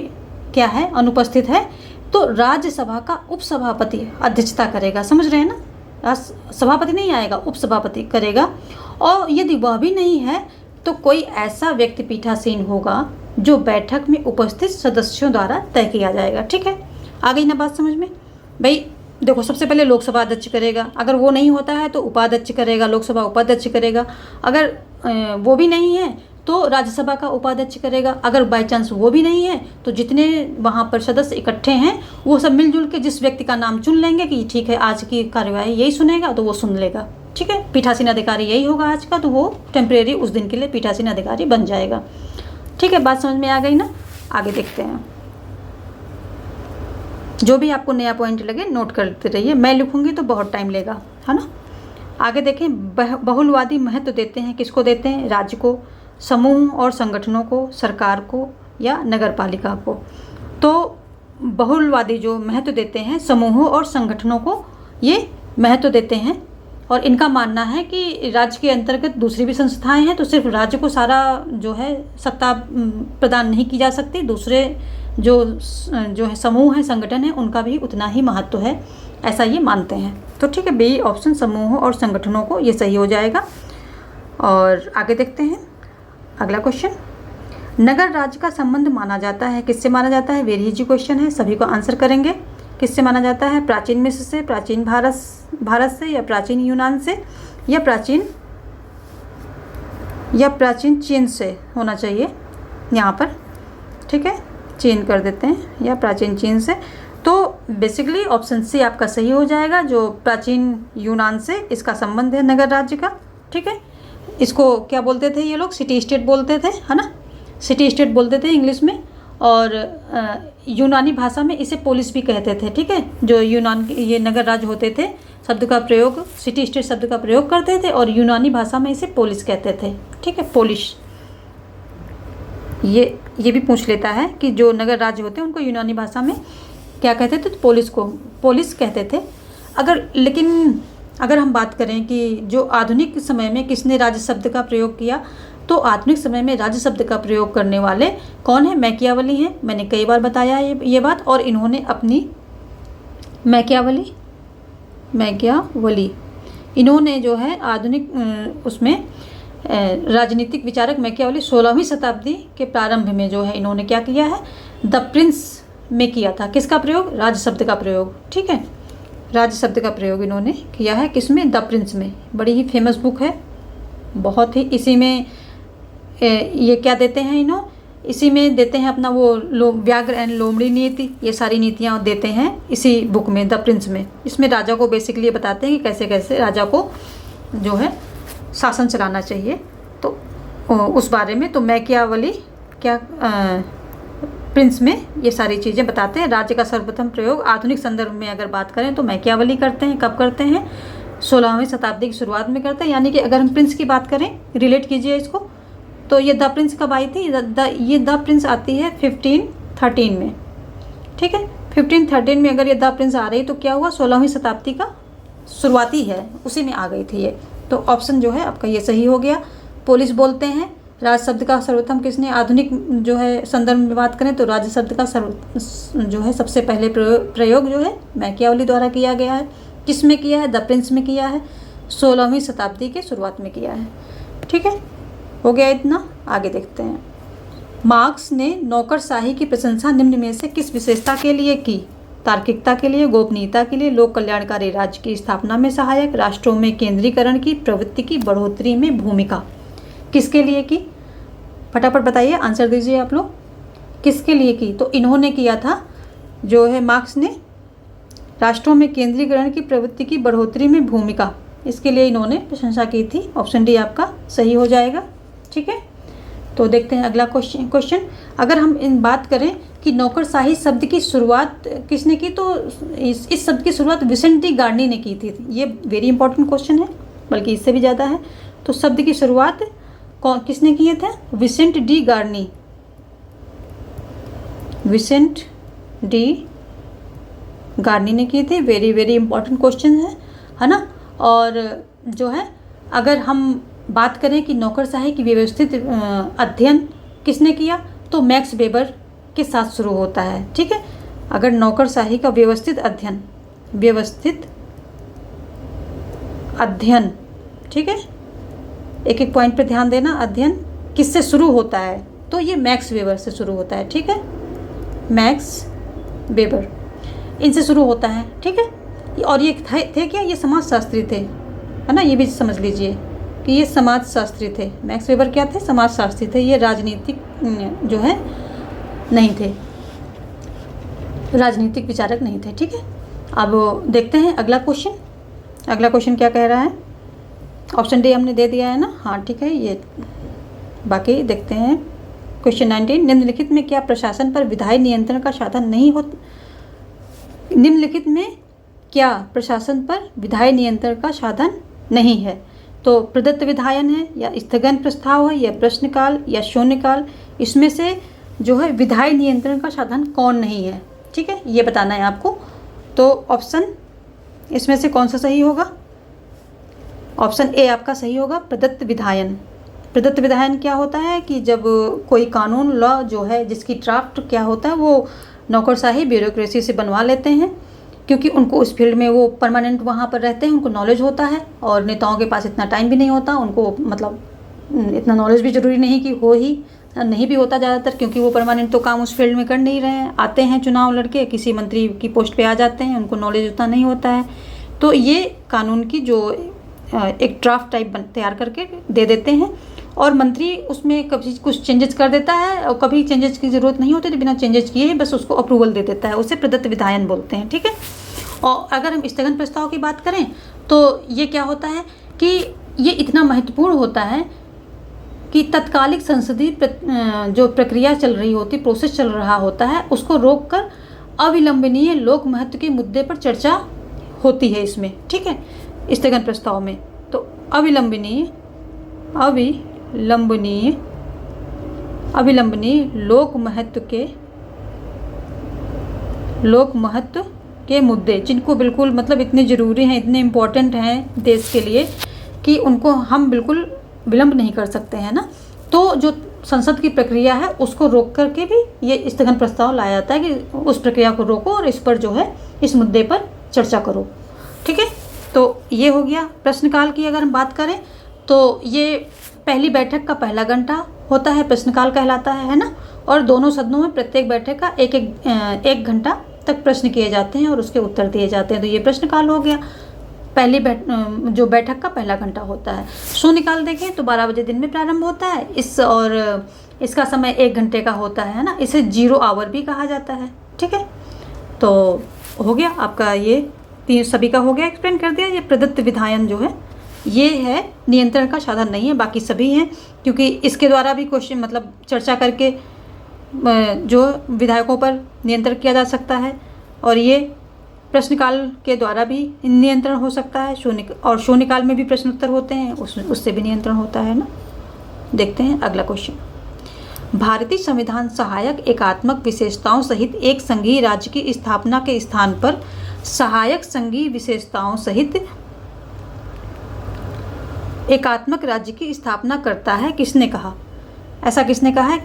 क्या है अनुपस्थित है, तो राज्यसभा का उपसभापति अध्यक्षता करेगा। समझ रहे हैं ना, सभापति नहीं आएगा, उपसभापति करेगा। और यदि वह भी नहीं है तो कोई ऐसा व्यक्ति पीठासीन होगा जो बैठक में उपस्थित सदस्यों द्वारा तय किया जाएगा। ठीक है, आ गई ना बात समझ में? भाई देखो, सबसे पहले लोकसभा अध्यक्ष करेगा, अगर वो नहीं होता है तो उपाध्यक्ष करेगा, लोकसभा उपाध्यक्ष करेगा, अगर वो भी नहीं है तो राज्यसभा का उपाध्यक्ष करेगा, अगर बाय चांस वो भी नहीं है तो जितने वहाँ पर सदस्य इकट्ठे हैं वो सब मिलजुल के जिस व्यक्ति का नाम चुन लेंगे कि ठीक है आज की कार्यवाही यही सुनेगा, तो वो सुन लेगा। ठीक है, पीठासीन अधिकारी यही होगा आज का, तो वो टेम्परेरी उस दिन के लिए पीठासीन अधिकारी बन जाएगा। ठीक है, बात समझ में आ गई ना? आगे देखते हैं। जो भी आपको नया पॉइंट लगे नोट करते रहिए, मैं लिखूंगी तो बहुत टाइम लेगा, है ना। आगे देखें, बहुलवादी महत्व देते हैं, किसको देते हैं? राज्य को, समूह और संगठनों को, सरकार को, या नगर पालिका को। तो बहुलवादी जो महत्व देते हैं समूहों और संगठनों को, ये महत्व देते हैं, और इनका मानना है कि राज्य के अंतर्गत दूसरी भी संस्थाएं हैं, तो सिर्फ राज्य को सारा जो है सत्ता प्रदान नहीं की जा सकती, दूसरे जो है समूह है, संगठन है, उनका भी उतना ही महत्व है, ऐसा ये मानते हैं। तो ठीक है, बी ऑप्शन समूहों और संगठनों को, ये सही हो जाएगा। और आगे देखते हैं अगला क्वेश्चन। नगर राज्य का संबंध माना जाता है, किससे माना जाता है? वेरी इजी क्वेश्चन है, सभी को आंसर करेंगे। किससे माना जाता है? प्राचीन मिस्र से, प्राचीन भारत से, या प्राचीन यूनान से, या प्राचीन चीन से होना चाहिए यहाँ पर। ठीक है, चीन कर देते हैं, या प्राचीन चीन से। तो बेसिकली ऑप्शन सी आपका सही हो जाएगा, जो प्राचीन यूनान से इसका संबंध है नगर राज्य का। ठीक है, इसको क्या बोलते थे ये लोग? सिटी स्टेट बोलते थे, है ना, सिटी स्टेट बोलते थे इंग्लिश में। और यूनानी भाषा में इसे पोलिस भी कहते थे, ठीक है। जो यूनान ये नगर राज्य होते थे, शब्द का प्रयोग, सिटी स्टेट शब्द का प्रयोग करते थे, और यूनानी भाषा में इसे पोलिस कहते थे, ठीक है, पोलिश। ये भी पूछ लेता है कि जो नगर राज्य होते हैं उनको यूनानी भाषा में क्या कहते थे, तो पोलिस को पोलिस कहते थे। लेकिन अगर हम बात करें कि जो आधुनिक समय में किसने राज्य शब्द का प्रयोग किया, तो आधुनिक समय में राज्य शब्द का प्रयोग करने वाले कौन है, मैकियावली हैं। मैंने कई बार बताया ये बात, और इन्होंने अपनी मैकियावली इन्होंने जो है आधुनिक उसमें राजनीतिक विचारक मैकियावली 16वीं शताब्दी के प्रारंभ में जो है इन्होंने क्या किया है, द प्रिंस में किया था। किसका प्रयोग, राज्य शब्द का प्रयोग, ठीक है, राज्य शब्द का प्रयोग इन्होंने किया है। किसमें, द प्रिंस में। बड़ी ही फेमस बुक है, बहुत ही। इसी में ये क्या देते हैं, इसी में देते हैं अपना वो व्याघ्र एंड लोमड़ी नीति, ये सारी नीतियाँ देते हैं इसी बुक में, द प्रिंस में। इसमें राजा को बेसिकली बताते हैं कि कैसे कैसे राजा को जो है शासन चलाना चाहिए, तो उस बारे में। तो मैकियावली क्या प्रिंस में ये सारी चीज़ें बताते हैं। राज्य का सर्वप्रथम प्रयोग आधुनिक संदर्भ में अगर बात करें तो मैकियावली करते हैं। कब करते हैं, 16वीं शताब्दी की शुरुआत में करते हैं। यानी कि अगर हम प्रिंस की बात करें, रिलेट कीजिए इसको, तो ये द प्रिंस कब आई थी, ये द प्रिंस आती है 1513 में, ठीक है। 1513 में अगर ये द प्रिंस आ रही तो क्या हुआ, 16वीं शताब्दी का शुरुआती है, उसी में आ गई थी ये। तो ऑप्शन जो है आपका ये सही हो गया। पोलिस बोलते हैं। राज्य शब्द का सर्वप्रथम किसने, आधुनिक जो है संदर्भ में बात करें तो राज्य शब्द का जो है सबसे पहले प्रयोग जो है मैकियावली द्वारा किया गया है। किस में किया है, द प्रिंस में किया है, 16वीं शताब्दी के शुरुआत में किया है, ठीक है। हो गया इतना, आगे देखते हैं। मार्क्स ने नौकरशाही की प्रशंसा निम्न में से किस विशेषता के लिए की, तार्किकता के लिए, गोपनीयता के लिए, लोक कल्याणकारी राज्य की स्थापना में सहायक, राष्ट्रों में केंद्रीकरण की प्रवृत्ति की बढ़ोतरी में भूमिका। किसके लिए की, फटाफट बताइए, आंसर दीजिए आप लोग। किसके लिए की, तो इन्होंने किया था जो है मार्क्स ने, राष्ट्रों में केंद्रीकरण की प्रवृत्ति की बढ़ोतरी में भूमिका, इसके लिए इन्होंने प्रशंसा की थी। ऑप्शन डी आपका सही हो जाएगा, ठीक है। तो देखते हैं अगला क्वेश्चन। अगर हम इन बात करें कि नौकरशाही शब्द की शुरुआत किसने की, तो इस शब्द की शुरुआत विसेंट डी गार्नी ने की थी। ये वेरी इंपॉर्टेंट क्वेश्चन है, बल्कि इससे भी ज़्यादा है। तो शब्द की शुरुआत किसने किए थे, विसेंट डी गार्नी, विसेंट डी गार्नी ने किए थे। वेरी वेरी इंपॉर्टेंट क्वेश्चन है ना। और जो है अगर हम बात करें कि नौकरशाही की व्यवस्थित अध्ययन किसने किया, तो मैक्स वेबर के साथ शुरू होता है, ठीक है। अगर नौकरशाही का व्यवस्थित अध्ययन, ठीक है, एक एक पॉइंट पे ध्यान देना। अध्ययन किससे शुरू होता है, तो ये मैक्स वेबर से शुरू होता है, ठीक है। मैक्स वेबर, इनसे शुरू होता है, ठीक है। और ये थे क्या, ये समाजशास्त्री थे, है ना, ये भी समझ लीजिए कि ये समाजशास्त्री थे। मैक्स वेबर क्या थे, समाजशास्त्री थे। ये राजनीतिक जो है नहीं थे, राजनीतिक विचारक नहीं थे, ठीक है। अब देखते हैं अगला क्वेश्चन। अगला क्वेश्चन क्या कह रहा है, ऑप्शन डी हमने दे दिया है ना, हाँ ठीक है। ये बाकी देखते हैं क्वेश्चन 19। निम्नलिखित में क्या प्रशासन पर विधायी नियंत्रण का साधन नहीं हो, निम्नलिखित में क्या प्रशासन पर विधायी नियंत्रण का साधन नहीं है, तो प्रदत्त विधायन है, या स्थगन प्रस्ताव है, या प्रश्नकाल, या शून्यकाल। इसमें से जो है विधायी नियंत्रण का साधन कौन नहीं है, ठीक है, ये बताना है आपको। तो ऑप्शन इसमें से कौन सा सही होगा, ऑप्शन ए आपका सही होगा, प्रदत्त विधायन। प्रदत्त विधायन क्या होता है कि जब कोई कानून लॉ जो है जिसकी ड्राफ्ट क्या होता है वो नौकरशाही ब्यूरोक्रेसी से बनवा लेते हैं, क्योंकि उनको उस फील्ड में वो परमानेंट वहाँ पर रहते हैं, उनको नॉलेज होता है। और नेताओं के पास इतना टाइम भी नहीं होता, उनको मतलब इतना नॉलेज भी ज़रूरी नहीं कि हो ही, नहीं भी होता ज़्यादातर, क्योंकि वो परमानेंट तो काम उस फील्ड में कर नहीं रहे हैं। आते हैं चुनाव लड़के, किसी मंत्री की पोस्ट पे आ जाते हैं, उनको नॉलेज उतना नहीं होता है। तो ये कानून की जो एक ड्राफ्ट टाइप तैयार करके दे देते हैं, और मंत्री उसमें कभी कुछ चेंजेस कर देता है, और कभी चेंजेस की ज़रूरत नहीं होती, तो बिना चेंजेस किए ही बस उसको अप्रूवल दे देता है, उसे प्रदत्त विधायन बोलते हैं, ठीक है। और अगर हम स्थगन प्रस्ताव की बात करें तो ये क्या होता है कि ये इतना महत्वपूर्ण होता है कि तत्कालिक संसदीय जो प्रक्रिया चल रही होती, प्रोसेस चल रहा होता है, उसको रोककर अविलंबनीय लोक महत्व के मुद्दे पर चर्चा होती है इसमें, ठीक है, स्थगन प्रस्ताव में। तो अविलंबनीय लोक महत्व के मुद्दे, जिनको बिल्कुल मतलब इतने ज़रूरी हैं, इतने इम्पोर्टेंट हैं देश के लिए कि उनको हम बिल्कुल विलंब नहीं कर सकते हैं ना। तो जो संसद की प्रक्रिया है उसको रोक करके भी ये स्थगन प्रस्ताव लाया जाता है कि उस प्रक्रिया को रोको और इस पर जो है इस मुद्दे पर चर्चा करो, ठीक है। तो ये हो गया प्रश्नकाल की। अगर हम बात करें तो ये पहली बैठक का पहला घंटा होता है, प्रश्नकाल कहलाता है ना। और दोनों सदनों में प्रत्येक बैठक का एक घंटा तक प्रश्न किए जाते हैं और उसके उत्तर दिए जाते हैं। तो ये प्रश्नकाल हो गया, पहली जो बैठक का पहला घंटा होता है। शून्यकाल देखें तो 12 बजे दिन में प्रारंभ होता है और इसका समय 1 घंटे का होता है ना। इसे 0 आवर भी कहा जाता है, ठीक है। तो हो गया आपका ये तीन सभी का हो गया, एक्सप्लेन कर दिया। ये प्रदत्त विधायन जो है ये है नियंत्रण का साधन नहीं है, बाकी सभी हैं, क्योंकि इसके द्वारा भी क्वेश्चन मतलब चर्चा करके जो विधायकों पर नियंत्रण किया जा सकता है। और ये प्रश्नकाल के द्वारा भी नियंत्रण हो सकता है, शून्यकाल में भी प्रश्न उत्तर होते हैं, उससे भी नियंत्रण होता है ना। देखते हैं अगला क्वेश्चन। भारतीय संविधान सहायक एकात्मक विशेषताओं सहित एक संघीय राज्य की स्थापना के स्थान पर सहायक संघीय विशेषताओं सहित एकात्मक राज्य की स्थापना करता है, किसने कहा? ऐसा किसने कहा है?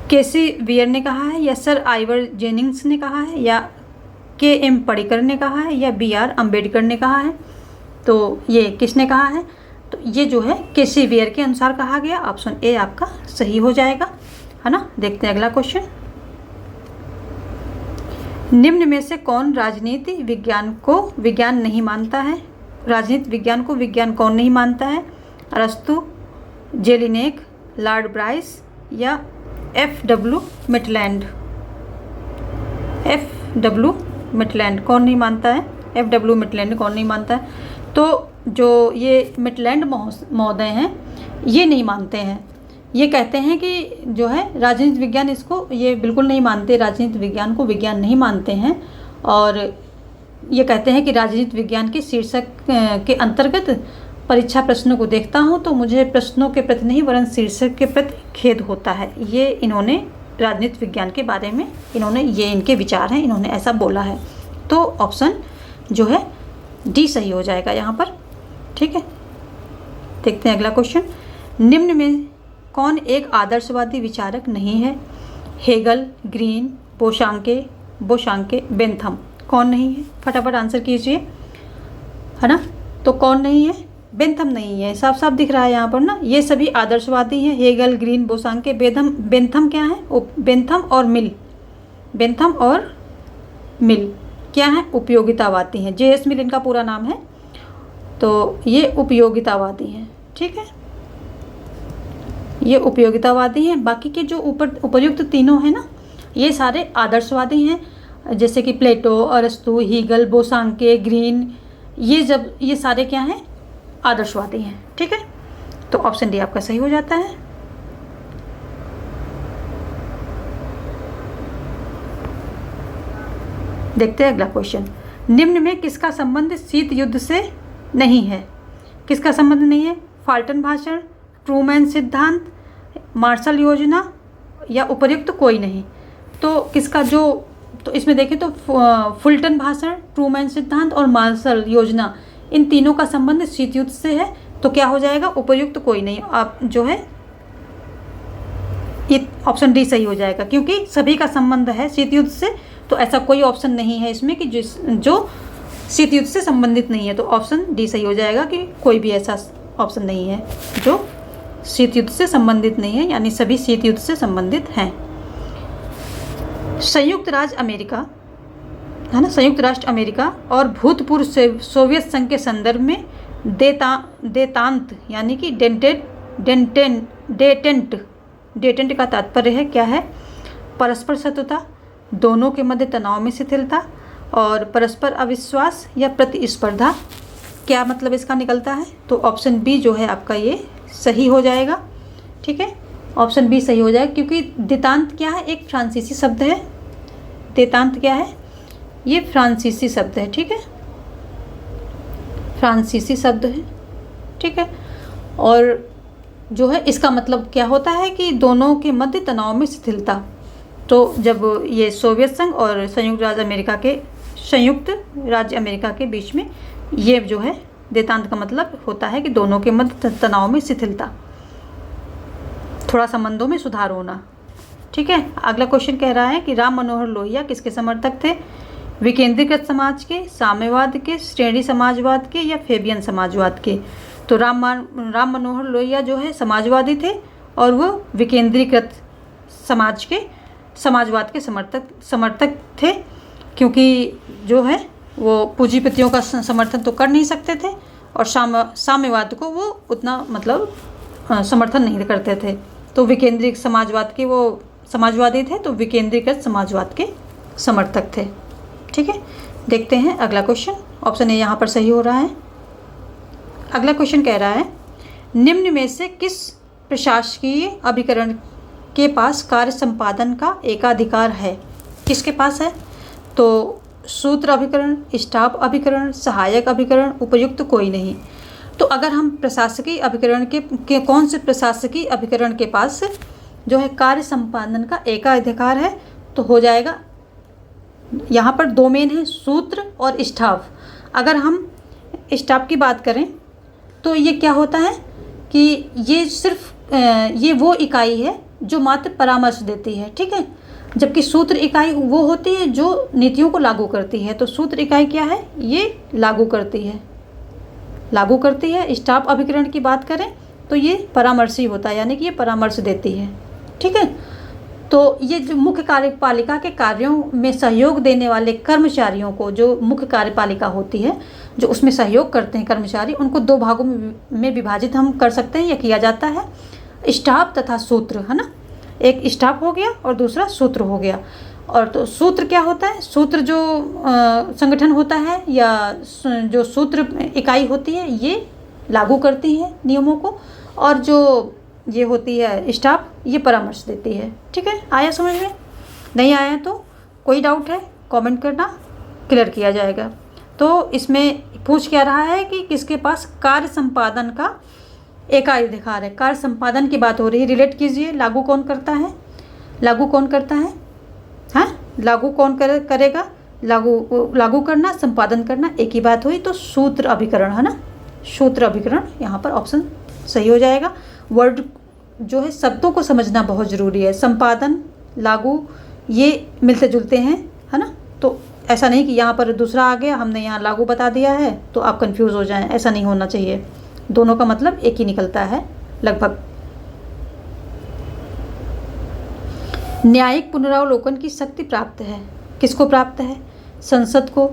केसी वियर ने कहा है, या सर आइवर जेनिंग्स ने कहा है, या के.एम. पडिक्कर ने कहा है, या बी.आर. अम्बेडकर ने कहा है? तो ये किसने कहा है? तो ये जो है केसी वियर के अनुसार कहा गया। ऑप्शन ए आपका सही हो जाएगा, है ना। देखते हैं अगला क्वेश्चन। निम्न में से कौन राजनीति विज्ञान को विज्ञान नहीं मानता है? राजनीति विज्ञान को विज्ञान कौन नहीं मानता है? अरस्तु, जेलिनेक, लॉर्ड ब्राइस, या F.W. मिटलैंड? F.W. मिटलैंड कौन नहीं मानता है? F.W. मिटलैंड कौन नहीं मानता है? तो जो ये मिटलैंड महोदय हैं ये नहीं मानते हैं। ये कहते हैं कि जो है राजनीति विज्ञान, इसको ये बिल्कुल नहीं मानते, राजनीति विज्ञान को विज्ञान नहीं मानते हैं। और ये कहते हैं कि राजनीति विज्ञान के शीर्षक के अंतर्गत परीक्षा प्रश्नों को देखता हूँ तो मुझे प्रश्नों के प्रति नहीं वरन शीर्षक के प्रति खेद होता है। ये इन्होंने राजनीति विज्ञान के बारे में ये इनके विचार हैं, इन्होंने ऐसा बोला है। तो ऑप्शन जो है डी सही हो जाएगा यहाँ पर, ठीक है। देखते हैं अगला क्वेश्चन। निम्न में कौन एक आदर्शवादी विचारक नहीं है? Hegel, Green, Bosanquet, Bentham. कौन नहीं है? फटाफट आंसर कीजिए, है ना। तो कौन नहीं है? बेंथम नहीं है, साफ साफ दिख रहा है यहाँ पर ना। ये सभी आदर्शवादी हैं, हेगल, ग्रीन, बोशांके, बेंथम क्या है? बेंथम और मिल क्या है? उपयोगितावादी हैं। J.S. मिल इनका पूरा नाम है। तो ये उपयोगितावादी हैं, ठीक है, ये उपयोगितावादी हैं। बाकी के जो उपर्युक्त तीनों हैं ना, ये सारे आदर्शवादी हैं, जैसे कि प्लेटो, अरस्तु, हीगल, बोशांके, ग्रीन, ये सारे क्या हैं? आदर्शवादी हैं, ठीक है। तो ऑप्शन डी आपका सही हो जाता है। देखते हैं अगला क्वेश्चन। निम्न में किसका संबंध शीत युद्ध से नहीं है? किसका संबंध नहीं है? फुल्टन भाषण, ट्रूमैन सिद्धांत, मार्शल योजना, या उपर्युक्त कोई नहीं। तो किसका तो इसमें देखें तो फुल्टन भाषण, ट्रूमैन सिद्धांत और मार्शल योजना, इन तीनों का संबंध शीत युद्ध से है। तो क्या हो जाएगा? उपर्युक्त कोई नहीं। आप जो है ये ऑप्शन डी सही हो जाएगा, क्योंकि सभी का संबंध है शीत युद्ध से। तो ऐसा कोई ऑप्शन नहीं है इसमें कि जो शीत युद्ध से संबंधित नहीं है। तो ऑप्शन डी सही हो जाएगा कि कोई भी ऐसा ऑप्शन नहीं है जो शीत युद्ध से संबंधित नहीं है, यानी सभी शीत युद्ध से संबंधित हैं। संयुक्त राज्य अमेरिका, है ना, संयुक्त राष्ट्र अमेरिका और भूतपूर्व सोवियत संघ के संदर्भ में देतांत यानी कि डेटेंट का तात्पर्य है क्या है? परस्पर शत्रुता, दोनों के मध्य तनाव में शिथिलता, और परस्पर अविश्वास या प्रतिस्पर्धा। क्या मतलब इसका निकलता है? तो ऑप्शन बी जो है आपका ये सही हो जाएगा। ठीक है, ऑप्शन बी सही हो जाएगा, क्योंकि देतांत क्या है, एक फ्रांसीसी शब्द है। देतांत क्या है, ये फ्रांसीसी शब्द है। ठीक है, फ्रांसीसी शब्द है। ठीक है, और जो है इसका मतलब क्या होता है कि दोनों के मध्य तनाव में शिथिलता। तो जब ये सोवियत संघ और संयुक्त राज्य अमेरिका के बीच में ये जो है देतांत का मतलब होता है कि दोनों के मध्य तनाव में शिथिलता, थोड़ा संबंधों में सुधार होना। ठीक है, अगला क्वेश्चन कह रहा है कि राम मनोहर लोहिया किसके समर्थक थे? विकेंद्रीकृत समाज के, साम्यवाद के, श्रेणी समाजवाद के या फेबियन समाजवाद के? तो राम मनोहर लोहिया जो है समाजवादी थे और वो विकेंद्रीकृत समाजवाद के समर्थक थे, क्योंकि जो है वो पूंजीपतियों का समर्थन तो कर नहीं सकते थे और साम्यवाद को वो उतना मतलब समर्थन नहीं करते थे। तो विकेंद्रीय समाजवाद के वो समाजवादी थे, तो विकेंद्रीकृत समाजवाद के समर्थक थे। ठीक है, देखते हैं अगला क्वेश्चन। ऑप्शन ए यहाँ पर सही हो रहा है। अगला क्वेश्चन कह रहा है निम्न में से किस प्रशासकीय अभिकरण के पास कार्य संपादन का एकाधिकार है? किसके पास है? तो सूत्र अभिकरण, स्टाफ अभिकरण, सहायक अभिकरण, उपयुक्त कोई नहीं। तो अगर हम प्रशासकीय अभिकरण के कौन से प्रशासकीय अभिकरण के पास जो है कार्य संपादन का एकाधिकार है, तो हो जाएगा यहाँ पर दो मेन है, सूत्र और स्टाफ। अगर हम स्टाफ की बात करें तो ये क्या होता है कि ये सिर्फ ये वो इकाई है जो मात्र परामर्श देती है। ठीक है, जबकि सूत्र इकाई वो होती है जो नीतियों को लागू करती है। तो सूत्र इकाई क्या है, ये लागू करती है। स्टाफ अभिकरण की बात करें तो ये परामर्शी होता है, यानी कि ये परामर्श देती है। ठीक है, तो ये जो मुख्य कार्यपालिका के कार्यों में सहयोग देने वाले कर्मचारियों को, जो मुख्य कार्यपालिका होती है जो उसमें सहयोग करते हैं कर्मचारी, उनको दो भागों में विभाजित हम कर सकते हैं या किया जाता है, स्टाफ तथा सूत्र, है ना। एक स्टाफ हो गया और दूसरा सूत्र हो गया। और तो सूत्र क्या होता है, सूत्र जो संगठन होता है या जो सूत्र इकाई होती है ये लागू करती है नियमों को, और जो ये होती है स्टाफ ये परामर्श देती है। ठीक है, आया समझ में? नहीं आया तो कोई डाउट है कमेंट करना, क्लियर किया जाएगा। तो इसमें पूछ क्या रहा है कि किसके पास कार्य संपादन का एकाधिकार है। कार्य संपादन की बात हो रही है, रिलेट कीजिए। लागू कौन करता है? हाँ, लागू कौन करेगा? लागू करना, संपादन करना एक ही बात हुई। तो सूत्र अभिकरण, है ना, सूत्र अभिकरण यहाँ पर ऑप्शन सही हो जाएगा। वर्ड जो है शब्दों को समझना बहुत ज़रूरी है। संपादन, लागू ये मिलते जुलते हैं, है ना। तो ऐसा नहीं कि यहाँ पर दूसरा आ गया, हमने यहाँ लागू बता दिया है तो आप कंफ्यूज हो जाएं, ऐसा नहीं होना चाहिए। दोनों का मतलब एक ही निकलता है लगभग। न्यायिक पुनरावलोकन की शक्ति प्राप्त है, किसको प्राप्त है? संसद को,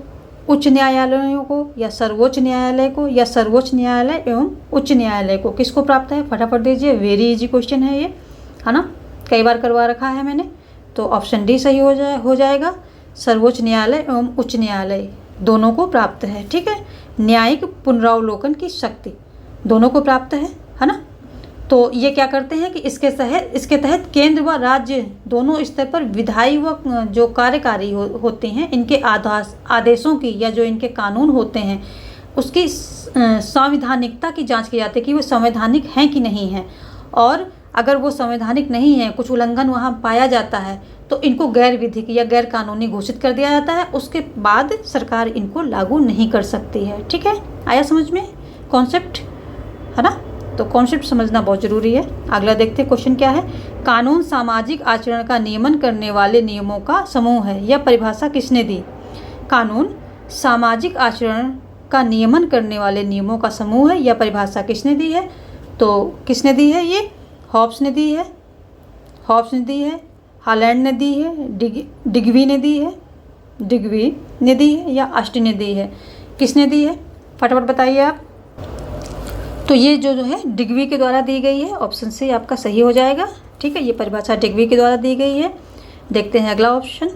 उच्च न्यायालयों को, या सर्वोच्च न्यायालय को, या सर्वोच्च न्यायालय एवं उच्च न्यायालय को? किसको प्राप्त है? फटाफट दीजिए, वेरी इजी क्वेश्चन है ये, है ना, कई बार करवा रखा है मैंने। तो ऑप्शन डी सही हो जाएगा। सर्वोच्च न्यायालय एवं उच्च न्यायालय दोनों को प्राप्त है। ठीक है, न्यायिक पुनरावलोकन की शक्ति दोनों को प्राप्त है ना। तो ये क्या करते हैं कि इसके तहत केंद्र व राज्य दोनों स्तर पर विधायी व जो कार्यकारी होते हैं, इनके आदेशों की या जो इनके कानून होते हैं उसकी संवैधानिकता की जांच की जाती है कि वो संवैधानिक हैं कि नहीं हैं। और अगर वो संवैधानिक नहीं है, कुछ उल्लंघन वहाँ पाया जाता है, तो इनको गैर विधिक या गैर कानूनी घोषित कर दिया जाता है। उसके बाद सरकार इनको लागू नहीं कर सकती है। ठीक है, आया समझ में कॉन्सेप्ट, है ना। तो कॉन्सेप्ट समझना बहुत ज़रूरी है। अगला देखते हैं क्वेश्चन क्या है। कानून सामाजिक आचरण का नियमन करने वाले नियमों का समूह है, यह परिभाषा किसने दी? कानून सामाजिक आचरण का नियमन करने वाले नियमों का समूह है, यह परिभाषा किसने दी है? तो किसने दी है? ये हॉब्स ने दी है, हालैंड ने दी है, डिग्वी ने दी है या ऑस्टिन ने दी है? किसने दी है फटाफट बताइए आप। तो ये जो है डिग्वी के द्वारा दी गई है, ऑप्शन से आपका सही हो जाएगा। ठीक है, ये परिभाषा डिग्वी के द्वारा दी गई है। देखते हैं अगला ऑप्शन।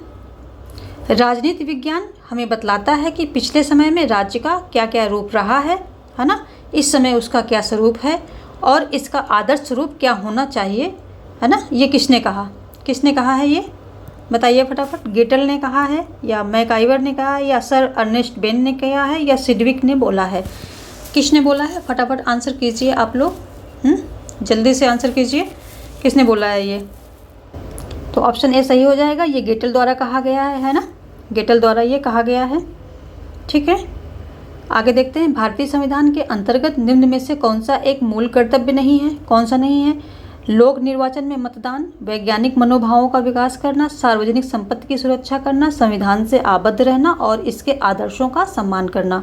राजनीति विज्ञान हमें बतलाता है कि पिछले समय में राज्य का क्या क्या रूप रहा है ना, इस समय उसका क्या स्वरूप है और इसका आदर्श रूप क्या होना चाहिए, है ना। ये किसने कहा है ये बताइए फटाफट। गेटल ने कहा है, या मैकआइवर ने कहा है, या सर अर्नेस्ट बेन ने कहा है, या सिडविक ने बोला है। किसने बोला है? फटाफट आंसर कीजिए आप लोग, जल्दी से आंसर कीजिए, किसने बोला है ये। तो ऑप्शन ए सही हो जाएगा। ये गेटल द्वारा कहा गया है ना, गेटल द्वारा ये कहा गया है। ठीक है, आगे देखते हैं। भारतीय संविधान के अंतर्गत निम्न में से कौन सा एक मूल कर्तव्य नहीं है? कौन सा नहीं है? लोक निर्वाचन में मतदान, वैज्ञानिक मनोभावों का विकास करना, सार्वजनिक संपत्ति की सुरक्षा करना, संविधान से आबद्ध रहना और इसके आदर्शों का सम्मान करना।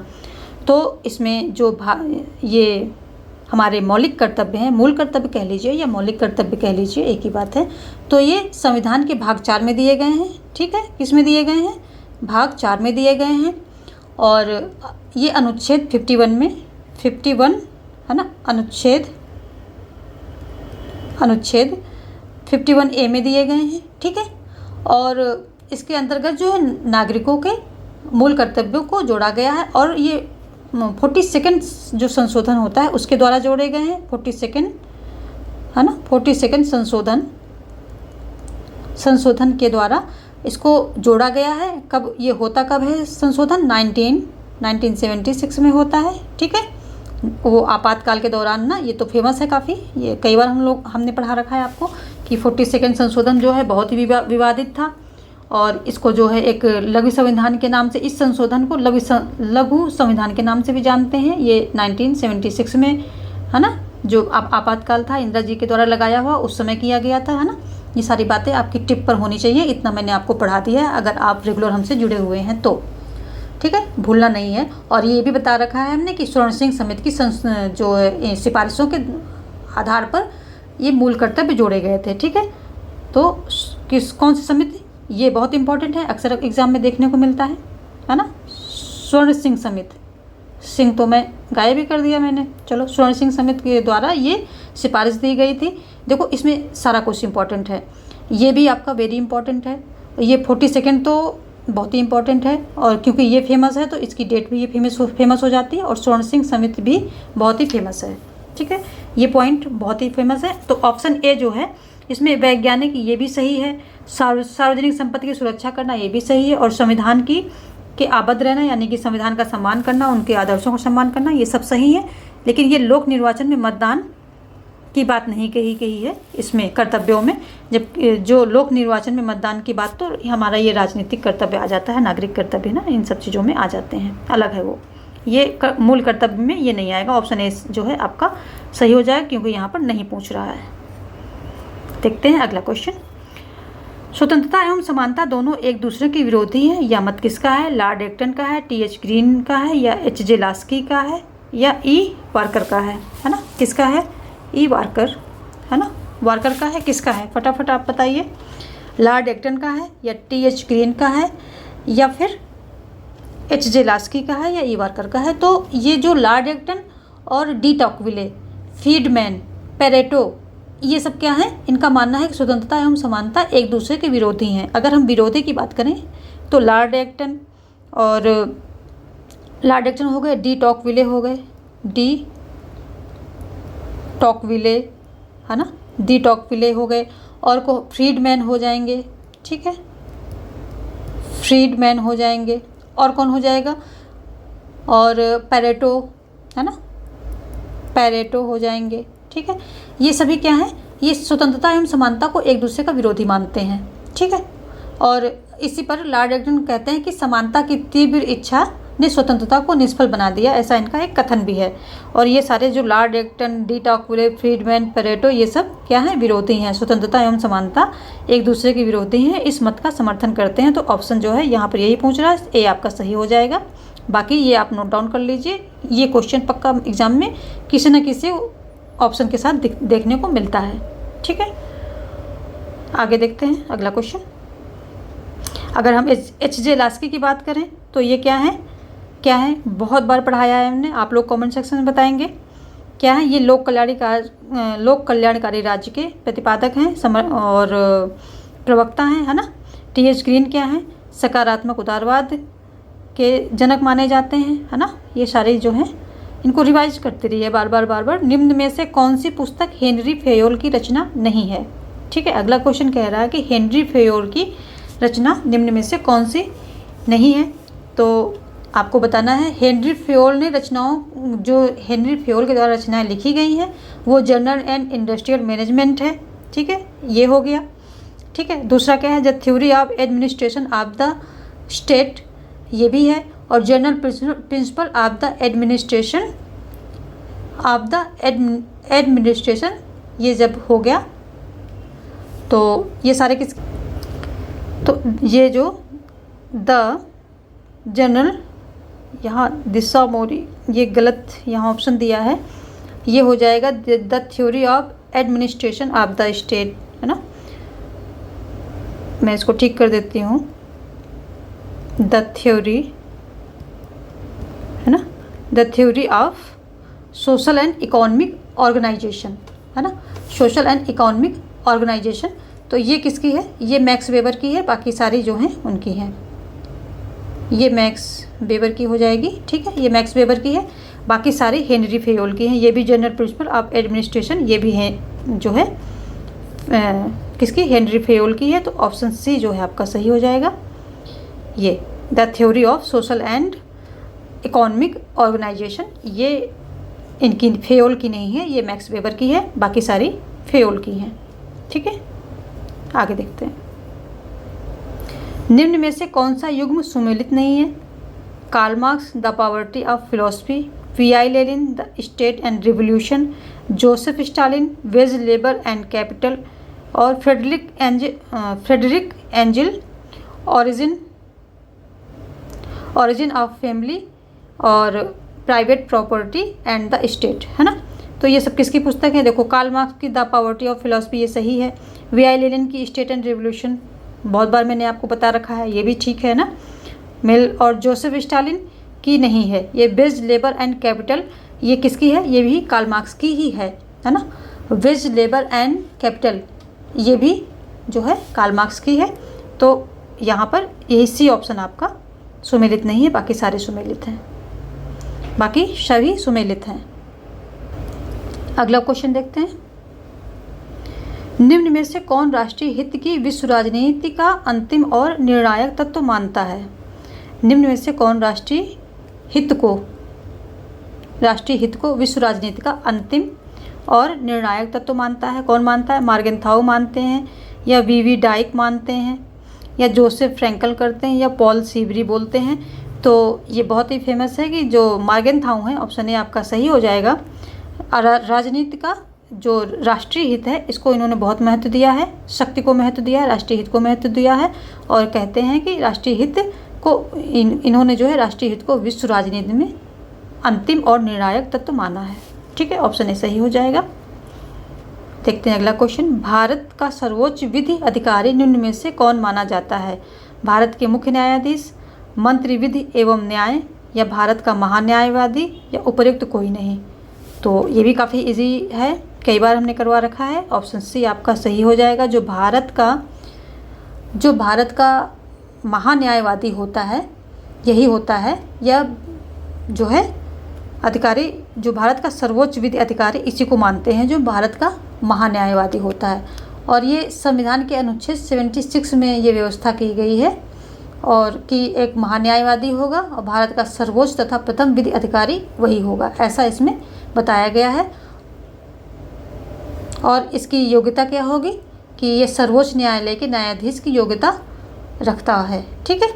तो इसमें जो ये हमारे मौलिक कर्तव्य हैं, मूल कर्तव्य कह लीजिए या मौलिक कर्तव्य कह लीजिए, एक ही बात है। तो ये संविधान के भाग 4 में दिए गए हैं। ठीक है, किस में दिए गए हैं? भाग 4 में दिए गए हैं। और ये अनुच्छेद 51 में 51 है ना, अनुच्छेद 51A में दिए गए हैं। ठीक है, और इसके अंतर्गत जो है नागरिकों के मूल कर्तव्यों को जोड़ा गया है। और ये 42 जो संशोधन होता है उसके द्वारा जोड़े गए हैं। 42 है ना, 42 संशोधन के द्वारा इसको जोड़ा गया है। कब ये होता कब है संशोधन? 1976 में होता है। ठीक है, वो आपातकाल के दौरान ना, ये तो फेमस है काफ़ी, ये कई बार हमने पढ़ा रखा है आपको कि 42 संशोधन जो है बहुत ही विवादित था। और इसको जो है एक लघु संविधान के नाम से, इस संशोधन को लघु संविधान के नाम से भी जानते हैं। ये 1976 में है ना, जो आपातकाल था इंदिरा जी के द्वारा लगाया हुआ, उस समय किया गया था, है ना। ये सारी बातें आपकी टिप पर होनी चाहिए, इतना मैंने आपको पढ़ा दिया है अगर आप रेगुलर हमसे जुड़े हुए हैं तो। ठीक है, भूलना नहीं है। और ये भी बता रखा है हमने कि स्वर्ण सिंह समिति की जो सिफारिशों के आधार पर ये मूल कर्तव्य जोड़े गए थे। ठीक है, तो कौन सी समिति? ये बहुत इंपॉर्टेंट है, अक्सर एग्जाम में देखने को मिलता है ना। स्वर्ण सिंह समिति, सिंह तो मैं गायब भी कर दिया मैंने, चलो स्वर्ण सिंह समिति के द्वारा ये सिफारिश दी गई थी। देखो इसमें सारा कुछ इंपॉर्टेंट है, ये भी आपका वेरी इंपॉर्टेंट है। ये 42 तो बहुत ही इंपॉर्टेंट है, और क्योंकि ये फेमस है तो इसकी डेट भी ये फेमस हो जाती है। और स्वर्ण सिंह समिति भी बहुत ही फेमस है। ठीक है, ये पॉइंट बहुत ही फेमस है। तो ऑप्शन ए जो है इसमें वैज्ञानिक, ये भी सही है। सार्वजनिक संपत्ति की सुरक्षा करना, ये भी सही है। और संविधान के आबद्ध रहना, यानी कि संविधान का सम्मान करना, उनके आदर्शों का सम्मान करना, ये सब सही है। लेकिन ये लोक निर्वाचन में मतदान की बात नहीं कही है इसमें कर्तव्यों में। जब जो लोक निर्वाचन में मतदान की बात, तो हमारा ये राजनीतिक कर्तव्य आ जाता है, नागरिक कर्तव्य ना, इन सब चीज़ों में आ जाते हैं, अलग है वो। ये मूल कर्तव्य में ये नहीं आएगा। ऑप्शन ए जो है आपका सही हो जाएगा, क्योंकि यहाँ पर नहीं पूछ रहा है। देखते हैं अगला क्वेश्चन। स्वतंत्रता एवं समानता दोनों एक दूसरे के विरोधी हैं। यह मत किसका है? लॉर्ड एक्टन का है, टी.एच. ग्रीन का है, या H.J. लास्की का है, या ई वार्कर का है ना। किसका है? ई वार्कर, है ना, वार्कर का है। किसका है? फटाफट आप बताइए। लॉर्ड एक्टन का है, या टी.एच. ग्रीन का है, या फिर H.J. लास्की का है, या ई वार्कर का है। तो ये जो लॉर्ड एक्टन और डी टॉकविले, फ्रीडमैन, पेरेटो, ये सब क्या है? इनका मानना है कि स्वतंत्रता एवं समानता एक दूसरे के विरोधी हैं। अगर हम विरोधी की बात करें तो लॉर्ड एक्टन हो गए, डी टॉकविले हो गए, डी टॉकविले, है ना, डी टॉकविले हो गए, और को फ्रीडमैन हो जाएंगे। ठीक है, फ्रीडमैन हो जाएंगे, और कौन हो जाएगा? और पेरेटो, है ना, पेरेटो हो जाएंगे। ठीक है, ये सभी क्या है? ये स्वतंत्रता एवं समानता को एक दूसरे का विरोधी मानते हैं। ठीक है, और इसी पर लॉर्ड एक्टन कहते हैं कि समानता की तीव्र इच्छा ने स्वतंत्रता को निष्फल बना दिया, ऐसा इनका एक कथन भी है। और ये सारे जो Lord Acton, de Tocqueville, Friedman, Pareto, ये सब क्या है? विरोधी हैं। स्वतंत्रता एवं समानता एक दूसरे के विरोधी हैं, इस मत का समर्थन करते हैं। तो ऑप्शन जो है यहाँ पर यही पूछ रहा है, ए आपका सही हो जाएगा। बाकी ये आप नोट डाउन कर लीजिए, ये क्वेश्चन पक्का एग्जाम में किसी न किसी ऑप्शन के साथ देखने को मिलता है। ठीक है, आगे देखते हैं अगला क्वेश्चन। अगर हम H.J. लास्की की बात करें तो ये क्या है? बहुत बार पढ़ाया है हमने, आप लोग कमेंट सेक्शन में बताएंगे क्या है। ये लोक कल्याणकारी राज्य के प्रतिपादक हैं और प्रवक्ता हैं, है ना। टी.एच. ग्रीन क्या है? सकारात्मक उदारवाद के जनक माने जाते हैं, है ना। ये सारे जो हैं इनको रिवाइज करते रहिए बार बार। निम्न में से कौन सी पुस्तक हेनरी फेयोल की रचना नहीं है? ठीक है, अगला क्वेश्चन कह रहा है कि हेनरी फेयोल की रचना निम्न में से कौन सी नहीं है। तो आपको बताना है हेनरी फेयोल ने जो हेनरी फेयोल के द्वारा रचनाएं लिखी गई हैं वो जनरल एंड इंडस्ट्रियल मैनेजमेंट है। ठीक है, ये हो गया। ठीक है, दूसरा क्या है, the theory of administration of the state, ये भी है। और general principle of the administration ये जब हो गया तो ये सारे किस, तो ये जो द जनरल, यहाँ दिशा मोरी, ये गलत यहाँ ऑप्शन दिया है, ये हो जाएगा the theory of administration of the state, है ना। मैं इसको ठीक कर देती हूँ, द थ्योरी, है ना, the theory of social and economic organization, है ना, सोशल एंड इकोनॉमिक ऑर्गेनाइजेशन। तो ये किसकी है? ये मैक्स वेबर की है, बाकी सारी जो हैं उनकी हैं। ये मैक्स वेबर की हो जाएगी। ठीक है, ये मैक्स वेबर की है, बाकी सारी हेनरी फेयोल की हैं। ये भी जनरल प्रिंसिपल ऑफ एडमिनिस्ट्रेशन, ये भी है जो है किसकी? हेनरी फेयोल की है। तो ऑप्शन सी जो है आपका सही हो जाएगा। ये the theory of social and economic organization, ये इनकी फेयोल की नहीं है, ये मैक्स वेबर की है, बाकी सारी फेयोल की हैं। ठीक है, आगे देखते हैं। निम्न में से कौन सा युग्म सुमेलित नहीं है? Karl Marx, the poverty of philosophy, V.I. Lenin, the state and revolution, Joseph Stalin, wage labour and capital, और Frederick Engel, origin of family, और private property and the state, है ना। तो ये सब किसकी पुस्तक है? देखो, कार्ल मार्क्स की द पॉवर्टी ऑफ फिलॉसफी, ये सही है। V.I. लेनिन की स्टेट एंड रिवोल्यूशन, बहुत बार मैंने आपको बता रखा है, ये भी ठीक है ना। और जोसेफ स्टालिन की नहीं है। ये वेज लेबर एंड कैपिटल, ये किसकी है? ये भी कार्ल मार्क्स की ही है ना। वेज लेबर एंड कैपिटल, ये भी जो है कार्ल मार्क्स की है। तो यहाँ पर यही सी ऑप्शन आपका सुमेलित नहीं है, बाकी सारे सुमेलित हैं, बाकी सभी सुमेलित हैं। अगला क्वेश्चन देखते हैं। निम्न में से कौन राष्ट्रीय हित की विश्व राजनीति का अंतिम और निर्णायक तत्व मानता है? निम्न में से कौन राष्ट्रीय हित को विश्व राजनीति का अंतिम और निर्णायक तत्व मानता है? कौन मानता है? मार्गेनथाउ मानते हैं, या V.V. डाइक मानते हैं, या जोसेफ फ्रैंकल करते हैं, या पॉल सीवरी बोलते हैं? तो ये बहुत ही फेमस है कि जो मार्गेनथाउ है, ऑप्शन ए आपका सही हो जाएगा। राजनीति का जो राष्ट्रीय हित है, इसको इन्होंने बहुत महत्व दिया है, शक्ति को महत्व दिया है, राष्ट्रीय हित को महत्व दिया है, और कहते हैं कि राष्ट्रीय हित को इन्होंने जो है राष्ट्रीय हित को विश्व राजनीति में अंतिम और निर्णायक तत्व माना है। ठीक है, ऑप्शन ए सही हो जाएगा। देखते हैं अगला क्वेश्चन। भारत का सर्वोच्च विधि अधिकारी निम्न में से कौन माना जाता है? भारत के मुख्य न्यायाधीश, मंत्री विधि एवं न्याय, या भारत का महान्यायवादी, या उपर्युक्त कोई नहीं? तो ये भी काफ़ी इजी है, कई बार हमने करवा रखा है। ऑप्शन सी आपका सही हो जाएगा। जो भारत का महान्यायवादी होता है, यही होता है, या जो है अधिकारी, जो भारत का सर्वोच्च विधि अधिकारी, इसी को मानते हैं जो भारत का महान्यायवादी होता है। और ये संविधान के अनुच्छेद 76 में ये व्यवस्था की गई है, और कि एक महान्यायवादी होगा और भारत का सर्वोच्च तथा प्रथम विधि अधिकारी वही होगा, ऐसा इसमें बताया गया है। और इसकी योग्यता क्या होगी कि ये सर्वोच्च न्यायालय के न्यायाधीश की योग्यता रखता है। ठीक है,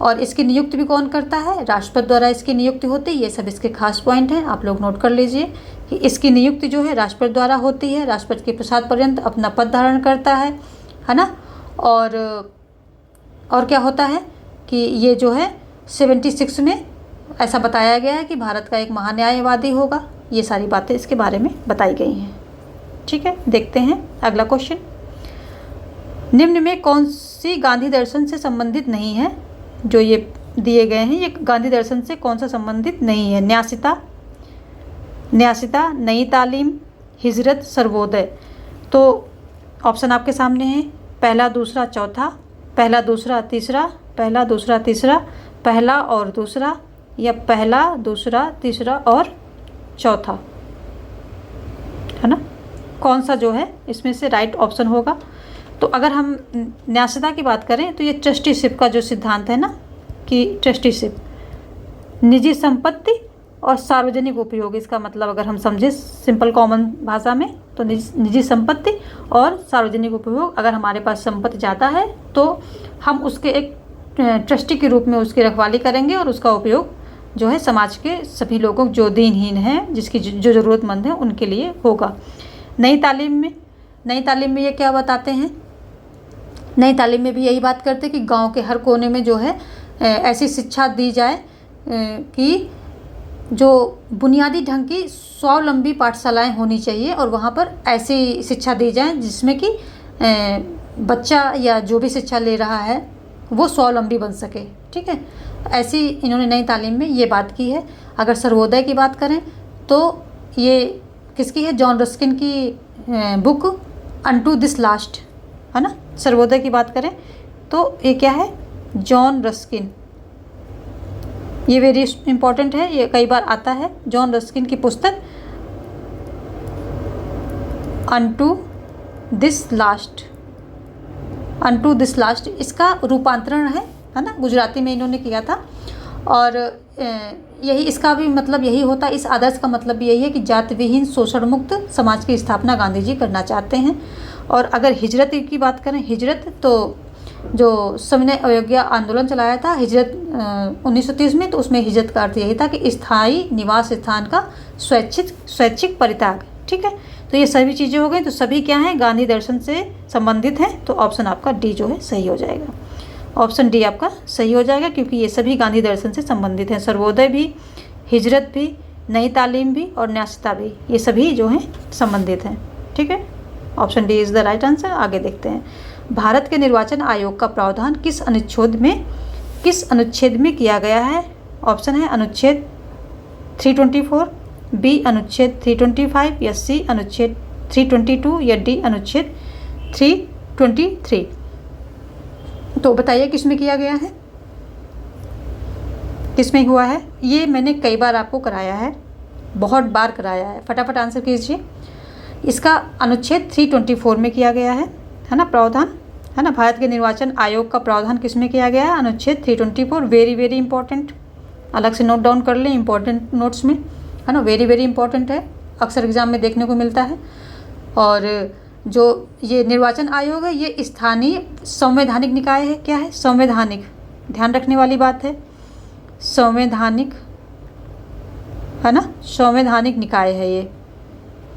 और इसकी नियुक्ति भी कौन करता है? राष्ट्रपति द्वारा इसकी नियुक्ति होती है। ये सब इसके खास पॉइंट हैं, आप लोग नोट कर लीजिए कि इसकी नियुक्ति जो है राष्ट्रपति द्वारा होती है। राष्ट्रपति के प्रसाद पर्यंत अपना पद धारण करता है ना। और क्या होता है कि ये जो है 76 में ऐसा बताया गया है कि भारत का एक महान्यायवादी होगा। ये सारी बातें इसके बारे में बताई गई हैं। ठीक है, देखते हैं अगला क्वेश्चन। निम्न में कौन सी गांधी दर्शन से संबंधित नहीं है? जो ये दिए गए हैं, ये गांधी दर्शन से कौन सा संबंधित नहीं है? न्यासिता, नई तालीम, हिजरत, सर्वोदय। तो ऑप्शन आपके सामने है, पहला, दूसरा, चौथा, पहला, दूसरा, तीसरा, पहला, दूसरा, तीसरा, पहला और दूसरा, या पहला, दूसरा, तीसरा और चौथा, है ना। कौन सा जो है इसमें से राइट ऑप्शन होगा? तो अगर हम न्यासता की बात करें तो ये ट्रस्टीशिप का जो सिद्धांत है ना, कि ट्रस्टीशिप निजी संपत्ति और सार्वजनिक उपयोग, इसका मतलब अगर हम समझे सिंपल कॉमन भाषा में तो निजी संपत्ति और सार्वजनिक उपयोग, अगर हमारे पास संपत्ति ज़्यादा है तो हम उसके एक ट्रस्टी के रूप में उसकी रखवाली करेंगे और उसका उपयोग जो है समाज के सभी लोगों जो दीनहीन हैं, जिसकी जो ज़रूरतमंद है उनके लिए होगा। नई तालीम में ये क्या बताते हैं? नई तालीम में भी यही बात करते हैं कि गांव के हर कोने में जो है ऐसी शिक्षा दी जाए कि जो बुनियादी ढंग की स्वावलंबी पाठशालाएं होनी चाहिए और वहाँ पर ऐसी शिक्षा दी जाए जिसमें कि बच्चा या जो भी शिक्षा ले रहा है वो स्वावलंबी बन सके। ठीक है, ऐसी इन्होंने नई तालीम में ये बात की है। अगर सर्वोदय की बात करें तो ये किसकी है? जॉन रस्किन की बुक अनटू दिस लास्ट, है ना। सर्वोदय की बात करें तो ये क्या है? जॉन रस्किन, ये वेरी इंपॉर्टेंट है, ये कई बार आता है। जॉन रस्किन की पुस्तक अनटू दिस लास्ट, इसका रूपांतरण है ना, गुजराती में इन्होंने किया था। और यही इसका भी मतलब यही होता है, इस आदर्श का मतलब भी यही है कि जाति विहीन शोषण मुक्त समाज की स्थापना गांधी जी करना चाहते हैं। और अगर हिजरत की बात करें, हिजरत तो जो सविनय अवज्ञा आंदोलन चलाया था हिजरत 1930 में, तो उसमें हिजरत का अर्थ यही था कि स्थायी निवास स्थान का स्वैच्छिक परित्याग। ठीक है, तो ये सभी चीज़ें हो गई। तो सभी क्या हैं? गांधी दर्शन से संबंधित हैं। तो ऑप्शन आपका डी जो है सही हो जाएगा। ऑप्शन डी आपका सही हो जाएगा क्योंकि ये सभी गांधी दर्शन से संबंधित हैं। सर्वोदय भी, हिजरत भी, नई तालीम भी और न्यासता भी, ये सभी जो हैं संबंधित हैं। ठीक है, option D is the right answer. आगे देखते हैं, भारत के निर्वाचन आयोग का प्रावधान किस अनुच्छेद में किया गया है? ऑप्शन है अनुच्छेद 324, बी अनुच्छेद 325 या सी अनुच्छेद 322 या डी अनुच्छेद 323। तो बताइए किसमें किया गया है, किसमें हुआ है? ये मैंने कई बार आपको कराया है, बहुत बार कराया है। फटाफट आंसर कीजिए। इसका अनुच्छेद 324 में किया गया है ना प्रावधान, है ना। भारत के निर्वाचन आयोग का प्रावधान किसमें किया गया है? अनुच्छेद 324। वेरी वेरी इंपॉर्टेंट, अलग से नोट डाउन कर लें इंपॉर्टेंट नोट्स में, है ना। वेरी वेरी इंपॉर्टेंट है, अक्सर एग्जाम में देखने को मिलता है। और जो ये निर्वाचन आयोग है ये स्थानीय संवैधानिक निकाय है। क्या है? संवैधानिक, ध्यान रखने वाली बात है, संवैधानिक, है ना। संवैधानिक निकाय है, ये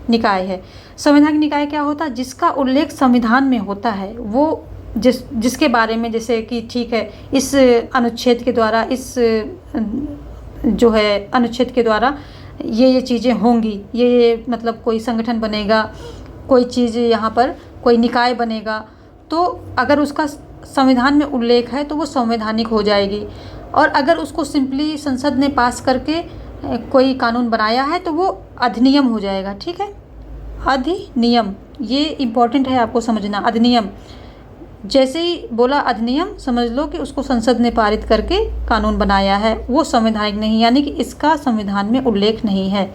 निकाय है। संवैधानिक निकाय क्या होता है? जिसका उल्लेख संविधान में होता है, वो जिसके बारे में जैसे कि ठीक है इस अनुच्छेद के द्वारा, इस जो है अनुच्छेद के द्वारा ये चीज़ें होंगी, ये मतलब कोई संगठन बनेगा, कोई चीज़ यहाँ पर कोई निकाय बनेगा, तो अगर उसका संविधान में उल्लेख है तो वो संवैधानिक हो जाएगी। और अगर उसको सिंपली संसद ने पास करके कोई कानून बनाया है तो वो अधिनियम हो जाएगा। ठीक है, अधिनियम, ये इम्पॉर्टेंट है आपको समझना। अधिनियम, जैसे ही बोला अधिनियम समझ लो कि उसको संसद ने पारित करके कानून बनाया है, वो संवैधानिक नहीं, यानी कि इसका संविधान में उल्लेख नहीं है।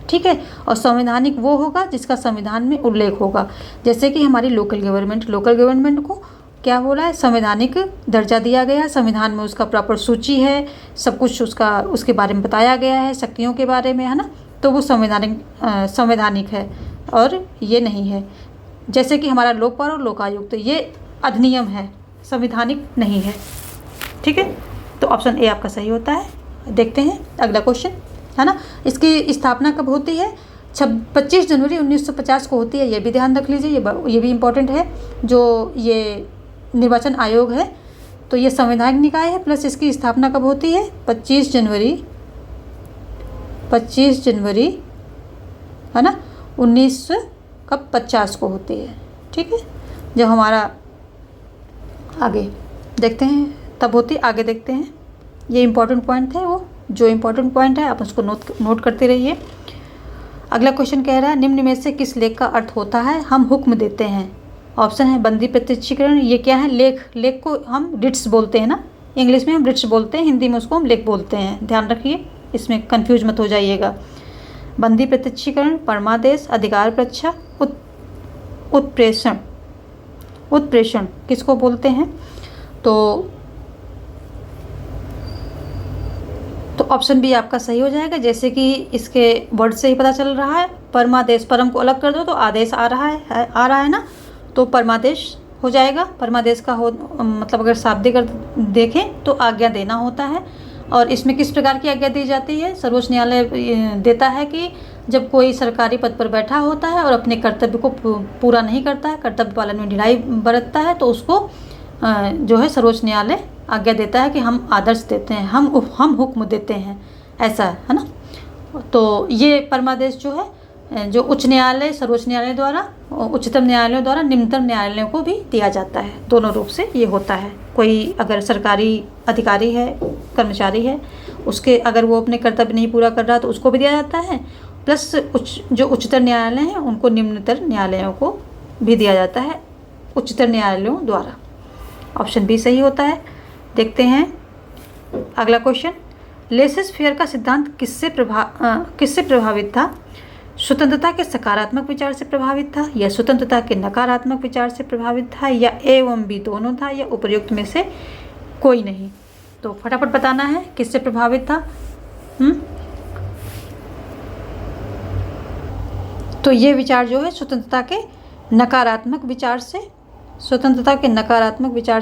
ठीक है, और संवैधानिक वो होगा जिसका संविधान में उल्लेख होगा। जैसे कि हमारी लोकल गवर्नमेंट को क्या बोला है? संवैधानिक दर्जा दिया गया है। संविधान में उसका प्रॉपर सूची है, सब कुछ उसके बारे में बताया गया है, शक्तियों के बारे में, है ना। तो वो संवैधानिक है और ये नहीं है। जैसे कि हमारा लोकपाल और लोकायुक्त, ये अधिनियम है, संवैधानिक नहीं है। ठीक है, तो ऑप्शन ए आपका सही होता है। देखते हैं अगला क्वेश्चन, है ना। इसकी स्थापना कब होती है? 25 जनवरी 1950 को होती है, ये भी ध्यान रख लीजिए, ये भी इम्पोर्टेंट है। जो ये निर्वाचन आयोग है तो ये संवैधानिक निकाय है, प्लस इसकी स्थापना कब होती है? 25 जनवरी, है ना, 1950 को होती है। ठीक है, जब हमारा आगे देखते हैं तब होती, आगे देखते हैं। ये इम्पोर्टेंट पॉइंट है, वो जो इम्पोर्टेंट पॉइंट है आप उसको नोट करते रहिए। अगला क्वेश्चन कह रहा है, निम्न में से किस लेख का अर्थ होता है हम हुक्म देते हैं? ऑप्शन है बंदी प्रत्यक्षीकरण, ये क्या है? लेख को हम रिट्स बोलते हैं ना, इंग्लिश में हम रिट्स बोलते हैं, हिंदी में उसको हम लेख बोलते हैं। ध्यान रखिए, इसमें कंफ्यूज मत हो जाइएगा। बंदी प्रत्यक्षीकरण, परमादेश, अधिकार परीक्षा, उत्प्रेषण। उत्प्रेषण किसको बोलते हैं? तो ऑप्शन बी आपका सही हो जाएगा। जैसे कि इसके वर्ड से ही पता चल रहा है, परमादेश, परम को अलग कर दो तो आदेश आ रहा है ना, तो परमादेश हो जाएगा। परमादेश का हो मतलब अगर शाब्दिक अर्थ देखें तो आज्ञा देना होता है। और इसमें किस प्रकार की आज्ञा दी जाती है? सर्वोच्च न्यायालय देता है कि जब कोई सरकारी पद पर बैठा होता है और अपने कर्तव्य को पूरा नहीं करता है, कर्तव्य पालन में ढिलाई बरतता है, तो उसको जो है सर्वोच्च न्यायालय आज्ञा देता है कि हम आदर्श देते हैं, हम हुक्म देते हैं, ऐसा है ना। तो ये परमादेश जो है, जो उच्च न्यायालय, सर्वोच्च न्यायालय द्वारा, उच्चतम न्यायालयों द्वारा निम्नतम न्यायालयों को भी दिया जाता है। दोनों रूप से ये होता है। कोई अगर सरकारी अधिकारी है, कर्मचारी है, उसके अगर वो अपने कर्तव्य नहीं पूरा कर रहा तो उसको भी दिया जाता है, प्लस जो उच्चतर न्यायालय हैं उनको निम्नतर न्यायालयों को भी दिया जाता है उच्चतर न्यायालयों द्वारा। ऑप्शन बी सही होता है। देखते हैं अगला क्वेश्चन। लेसेस फेयर का सिद्धांत किससे प्रभावित था? स्वतंत्रता के सकारात्मक विचार से प्रभावित था, या स्वतंत्रता के नकारात्मक विचार से प्रभावित था, या ए एवं बी दोनों था, या उपर्युक्त में से कोई नहीं? तो फटाफट बताना है किससे प्रभावित था। तो ये विचार जो है स्वतंत्रता के नकारात्मक विचार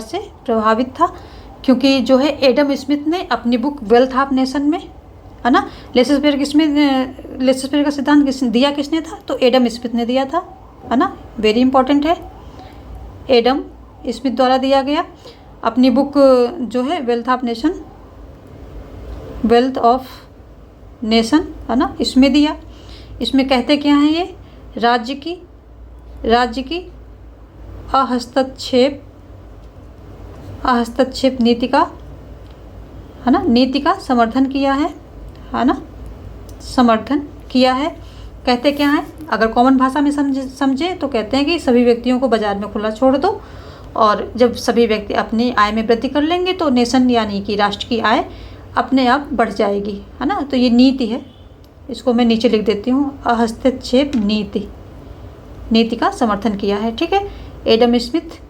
से प्रभावित था, क्योंकि जो है एडम स्मिथ ने अपनी बुक वेल्थ ऑफ नेशन में, है ना, लेसेस फेयर का सिद्धांत किसने था? तो एडम स्मिथ ने दिया था, है ना। वेरी इंपॉर्टेंट है, एडम स्मिथ द्वारा दिया गया। अपनी बुक जो है वेल्थ ऑफ नेशन, है ना, इसमें दिया। इसमें कहते क्या हैं ये? राज्य की हस्तक्षेप नीति का, है ना, नीति का समर्थन किया है ना, समर्थन किया है। कहते क्या है? अगर कॉमन भाषा में समझे तो कहते हैं कि सभी व्यक्तियों को बाजार में खुला छोड़ दो, और जब सभी व्यक्ति अपनी आय में वृद्धि कर लेंगे तो नेशन यानी कि राष्ट्र की आय अपने आप बढ़ जाएगी, है ना। तो ये नीति है, इसको मैं नीचे लिख देती हूँ, हस्तक्षेप नीति का समर्थन किया है। ठीक है, Adam Smith,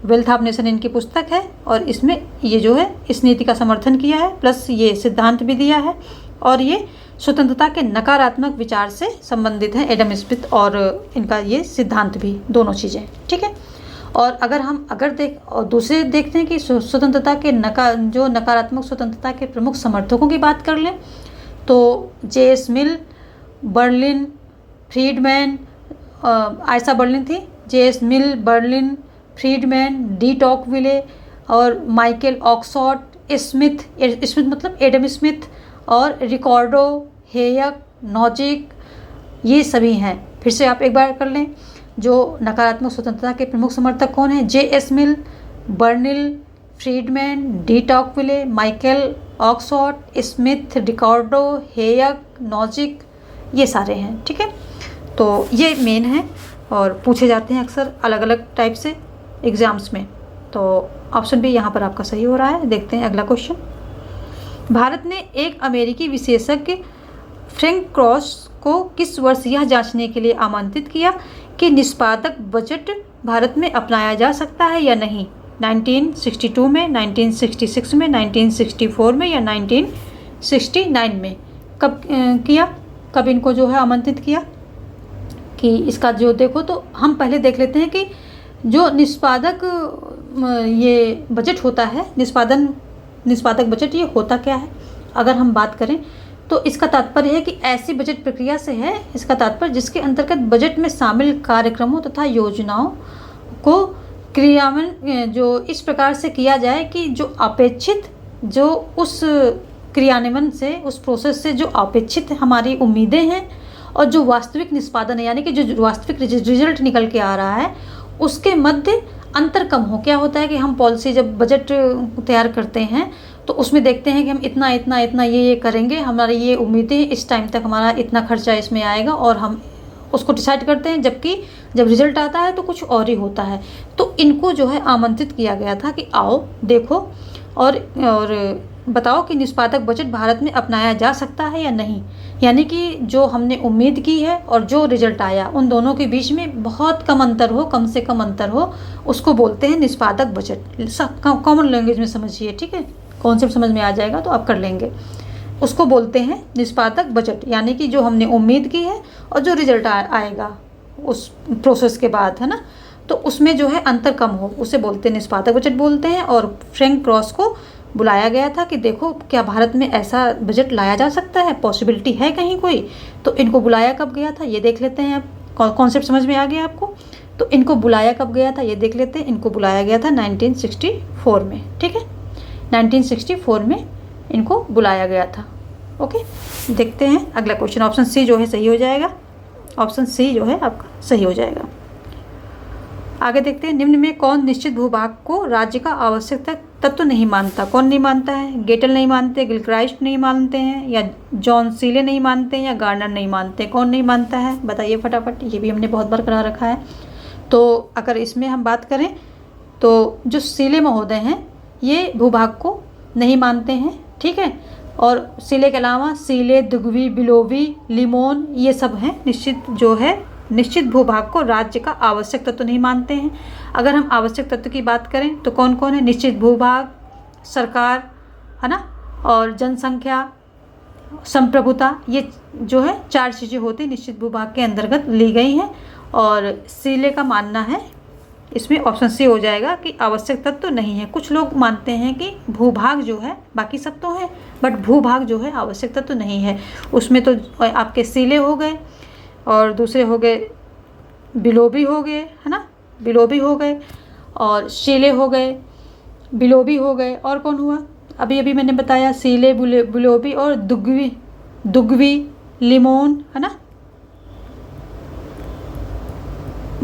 wealth of nation इनकी पुस्तक है, और इसमें ये जो है इस नीति का समर्थन किया है, प्लस ये सिद्धांत भी दिया है, और ये स्वतंत्रता के नकारात्मक विचार से संबंधित है एडम स्मिथ और इनका ये सिद्धांत भी, दोनों चीज़ें। ठीक है, और अगर दूसरे देखते हैं कि स्वतंत्रता के नकारात्मक स्वतंत्रता के प्रमुख समर्थकों की बात कर लें तो जे.एस. मिल, बर्लिन, फ्रीडमैन, आयशा बर्लिन थी, जे.एस. मिल, बर्लिन, फ्रीडमैन, डी टॉकविले और माइकल ऑक्सफोर्ड, स्मिथ मतलब एडम स्मिथ, और रिकॉर्डो, हेयक, नॉजिक, ये सभी हैं। फिर से आप एक बार कर लें, जो नकारात्मक स्वतंत्रता के प्रमुख समर्थक कौन हैं? जे.एस. मिल, बर्निल, Friedman, de Tocqueville, Michael Oxford, Smith, Ricardo, Hayek, Nozick, ये सारे हैं। ठीक है, तो ये मेन है और पूछे जाते हैं अक्सर अलग अलग टाइप से एग्ज़ाम्स में। तो ऑप्शन बी यहाँ पर आपका सही हो रहा है। देखते हैं अगला क्वेश्चन। भारत ने एक अमेरिकी विशेषज्ञ फ्रैंक क्रॉस को किस वर्ष यह जांचने के लिए आमंत्रित किया कि निष्पादक बजट भारत में अपनाया जा सकता है या नहीं? 1962 में, 1966 में, 1964 में, या 1969 में? कब इनको जो है आमंत्रित किया कि इसका जो देखो, तो हम पहले देख लेते हैं कि जो निष्पादक ये बजट होता है, निष्पादक बजट ये होता क्या है? अगर हम बात करें तो इसका तात्पर्य है कि ऐसी बजट प्रक्रिया से है इसका तात्पर्य जिसके अंतर्गत बजट में शामिल कार्यक्रमों तथा योजनाओं को क्रियान्वयन जो इस प्रकार से किया जाए कि जो अपेक्षित, जो उस क्रियान्वयन से, उस प्रोसेस से जो अपेक्षित हमारी उम्मीदें हैं और जो वास्तविक निष्पादन है, यानी कि जो वास्तविक रिजल्ट निकल के आ रहा है, उसके मध्य अंतर कम हो। क्या होता है कि हम पॉलिसी जब बजट तैयार करते हैं तो उसमें देखते हैं कि हम इतना ये करेंगे, हमारी ये उम्मीदें, इस टाइम तक हमारा इतना खर्चा इसमें आएगा, और हम उसको डिसाइड करते हैं, जबकि जब रिजल्ट आता है तो कुछ और ही होता है। तो इनको जो है आमंत्रित किया गया था कि आओ देखो, और बताओ कि निष्पादक बजट भारत में अपनाया जा सकता है या नहीं। यानी कि जो हमने उम्मीद की है और जो रिजल्ट आया उन दोनों के बीच में बहुत कम अंतर हो, कम से कम अंतर हो, उसको बोलते हैं निष्पादक बजट। सब कॉमन लैंग्वेज में समझिए, ठीक है, कॉन्सेप्ट समझ में आ जाएगा तो आप कर लेंगे। उसको बोलते हैं निष्पादक बजट, यानी कि जो हमने उम्मीद की है और जो रिजल्ट आएगा उस प्रोसेस के बाद, है ना, तो उसमें जो है अंतर कम हो, उसे बोलते हैं निष्पादक बजट बोलते हैं। और फ्रैंक क्रॉस को बुलाया गया था कि देखो क्या भारत में ऐसा बजट लाया जा सकता है, पॉसिबिलिटी है कहीं कोई। तो इनको बुलाया कब गया था ये देख लेते हैं। आप कॉन्सेप्ट समझ में आ गया आपको। तो इनको बुलाया कब गया था ये देख लेते हैं। इनको बुलाया गया था 1964 में, ठीक है, 1964 में इनको बुलाया गया था। ओके, देखते हैं अगला क्वेश्चन। ऑप्शन सी जो है सही हो जाएगा, ऑप्शन सी जो है आपका सही हो जाएगा। आगे देखते हैं, निम्न में कौन निश्चित भूभाग को राज्य का आवश्यक तत्व नहीं मानता। कौन नहीं मानता है? गेटल नहीं मानते, गिलक्राइस्ट नहीं मानते हैं, या जॉन सीले नहीं मानते हैं, या गार्नर नहीं मानते। कौन नहीं मानता है बताइए फटाफट, ये भी हमने बहुत बार करा रखा है। तो अगर इसमें हम बात करें तो जो सीले महोदय हैं ये भूभाग को नहीं मानते हैं, ठीक है। और सीले के अलावा सीले, दुगवी, बिलोवी, लिमोन ये सब हैं निश्चित जो है निश्चित भूभाग को राज्य का आवश्यक तत्व नहीं मानते हैं। अगर हम आवश्यक तत्व की बात करें तो कौन कौन है? निश्चित भूभाग, सरकार, है ना, और जनसंख्या, संप्रभुता, ये जो है 4 चीज़ें होती निश्चित भूभाग के अंतर्गत ली गई हैं। और सीले का मानना है, इसमें ऑप्शन सी हो जाएगा कि आवश्यक तत्व नहीं है। कुछ लोग मानते हैं कि भूभाग जो है, बाकी सब तो है बट भूभाग जो है आवश्यक तत्व नहीं है। उसमें तो आपके सीले हो गए और दूसरे हो गए बिलोबी हो गए, है ना, बिलोबी हो गए, और शीले हो गए, बिलोबी हो गए, और कौन हुआ अभी अभी मैंने बताया, सीले, बिलोबी और दुगवी, लिमोन, है ना,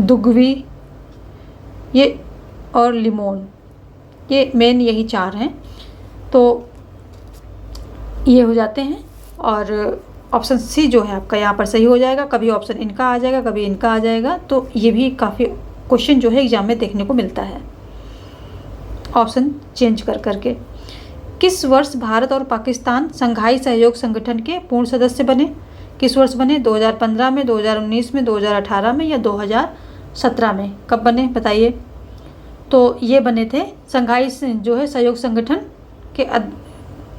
दुगवी ये और लिमोन, ये मेन यही 4 हैं। तो ये हो जाते हैं और ऑप्शन सी जो है आपका यहाँ पर सही हो जाएगा। कभी ऑप्शन इनका आ जाएगा, कभी इनका आ जाएगा। तो ये भी काफ़ी क्वेश्चन जो है एग्जाम में देखने को मिलता है, ऑप्शन चेंज कर करके। किस वर्ष भारत और पाकिस्तान संघाई सहयोग संगठन के पूर्ण सदस्य बने? किस वर्ष बने? 2015 में, 2019 में, 2018 में, या 2017 में? कब बने बताइए। तो ये बने थे संघाई जो है सहयोग संगठन के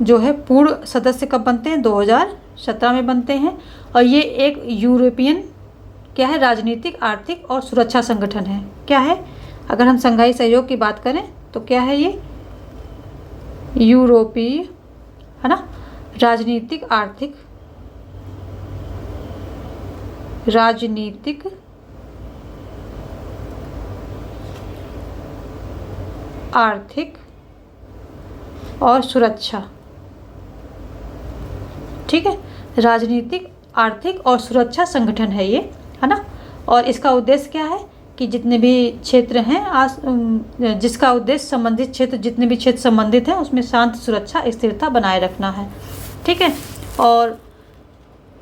जो है पूर्ण सदस्य कब बनते हैं? 2017 में बनते हैं। और ये एक यूरोपियन क्या है? राजनीतिक, आर्थिक और सुरक्षा संगठन है। क्या है? अगर हम संघाई सहयोग की बात करें तो क्या है ये? यूरोपीय, है ना, राजनीतिक, आर्थिक, राजनीतिक, आर्थिक और सुरक्षा, ठीक है, राजनीतिक, आर्थिक और सुरक्षा संगठन है ये, है ना। और इसका उद्देश्य क्या है कि जितने भी क्षेत्र हैं जिसका उद्देश्य संबंधित क्षेत्र, जितने भी क्षेत्र संबंधित हैं उसमें शांति, सुरक्षा, स्थिरता बनाए रखना है, ठीक है। और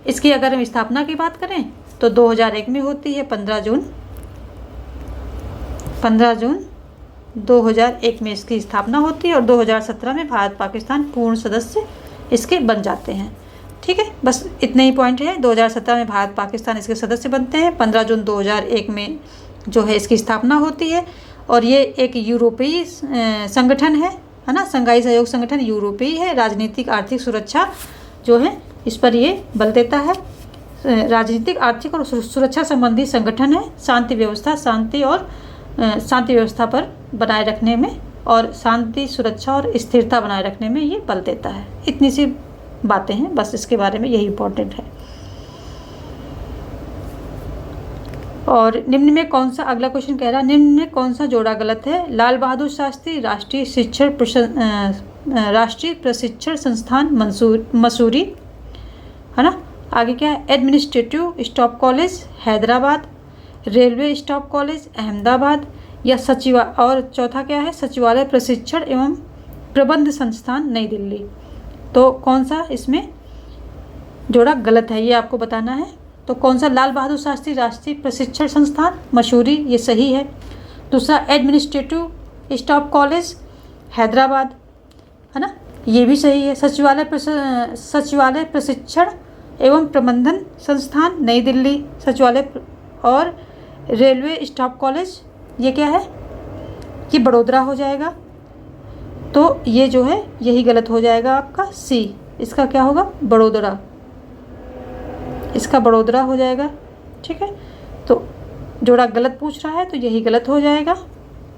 इसकी अगर हम स्थापना की बात करें तो 2001 में होती है, 15 जून 2001 में इसकी स्थापना होती है। और 2017 में भारत पाकिस्तान पूर्ण सदस्य इसके बन जाते हैं, ठीक है। बस इतने ही पॉइंट है। 2017 में भारत पाकिस्तान इसके सदस्य बनते हैं, 15 जून 2001 में जो है इसकी स्थापना होती है। और ये एक यूरोपीय संगठन है ना, संघाई सहयोग संगठन यूरोपीय है। राजनीतिक, आर्थिक, सुरक्षा जो है इस पर ये बल देता है। राजनीतिक, आर्थिक और सुरक्षा संबंधी संगठन है। शांति व्यवस्था पर बनाए रखने में और शांति, सुरक्षा और स्थिरता बनाए रखने में ये बल देता है। इतनी सी बातें हैं, बस इसके बारे में यही इम्पोर्टेंट है। और निम्न में कौन सा, अगला क्वेश्चन कह रहा है निम्न में कौन सा जोड़ा गलत है? लाल बहादुर शास्त्री राष्ट्रीय प्रशिक्षण संस्थान मसूरी, है ना। आगे क्या है? Administrative staff college Hyderabad, railway staff college Ahmedabad, या और चौथा क्या है? सचिवालय प्रशिक्षण एवं प्रबंध संस्थान नई दिल्ली। तो कौन सा इसमें जोड़ा गलत है ये आपको बताना है। तो कौन सा? लाल बहादुर शास्त्री राष्ट्रीय प्रशिक्षण संस्थान मसूरी, ये सही है। दूसरा एडमिनिस्ट्रेटिव स्टाफ कॉलेज हैदराबाद, है ना, ये भी सही है। सचिवालय प्रशिक्षण एवं प्रबंधन संस्थान नई दिल्ली, सचिवालय और रेलवे स्टाफ कॉलेज, ये क्या है, ये बड़ोदरा हो जाएगा। तो ये जो है यही गलत हो जाएगा आपका सी, इसका क्या होगा, बड़ोदरा, इसका बड़ोदरा हो जाएगा। ठीक है, तो जोड़ा गलत पूछ रहा है तो यही गलत हो जाएगा,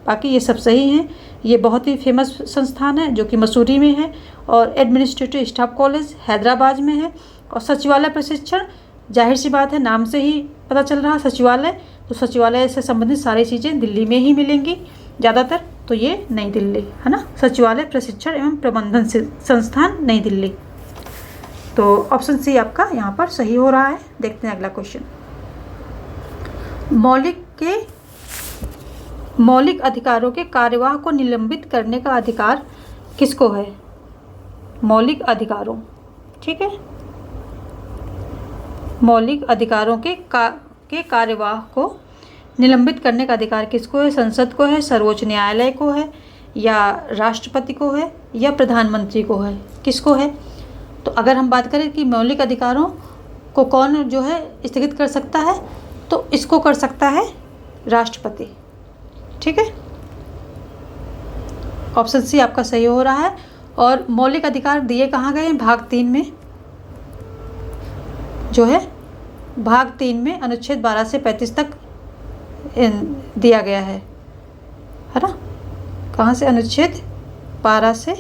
बाकी ये सब सही हैं। ये बहुत ही फेमस संस्थान है जो कि मसूरी में है, और एडमिनिस्ट्रेटिव स्टाफ कॉलेज हैदराबाद में है। और सचिवालय प्रशिक्षण, जाहिर सी बात है, नाम से ही पता चल रहा है सचिवालय, तो सचिवालय से संबंधित सारी चीज़ें दिल्ली में ही मिलेंगी ज़्यादातर, तो ये नई दिल्ली है ना, सचिवालय प्रशिक्षण एवं प्रबंधन संस्थान नई दिल्ली। तो ऑप्शन सी आपका यहाँ पर सही हो रहा है। देखते हैं अगला क्वेश्चन। मौलिक अधिकारों के कार्यवाह को निलंबित करने का अधिकार किसको है? मौलिक अधिकारों, ठीक है, मौलिक अधिकारों के कार्यवाह को निलंबित करने का अधिकार किसको है? संसद को है, सर्वोच्च न्यायालय को है, या राष्ट्रपति को है, या प्रधानमंत्री को है, किसको है? तो अगर हम बात करें कि मौलिक अधिकारों को कौन जो है स्थगित कर सकता है, तो इसको कर सकता है राष्ट्रपति। ठीक है, ऑप्शन सी आपका सही हो रहा है। और मौलिक अधिकार दिए कहाँ गए हैं? भाग 3 में जो है, भाग 3 में अनुच्छेद 12 से 35 तक दिया गया है ना। कहाँ से? अनुच्छेद 12 से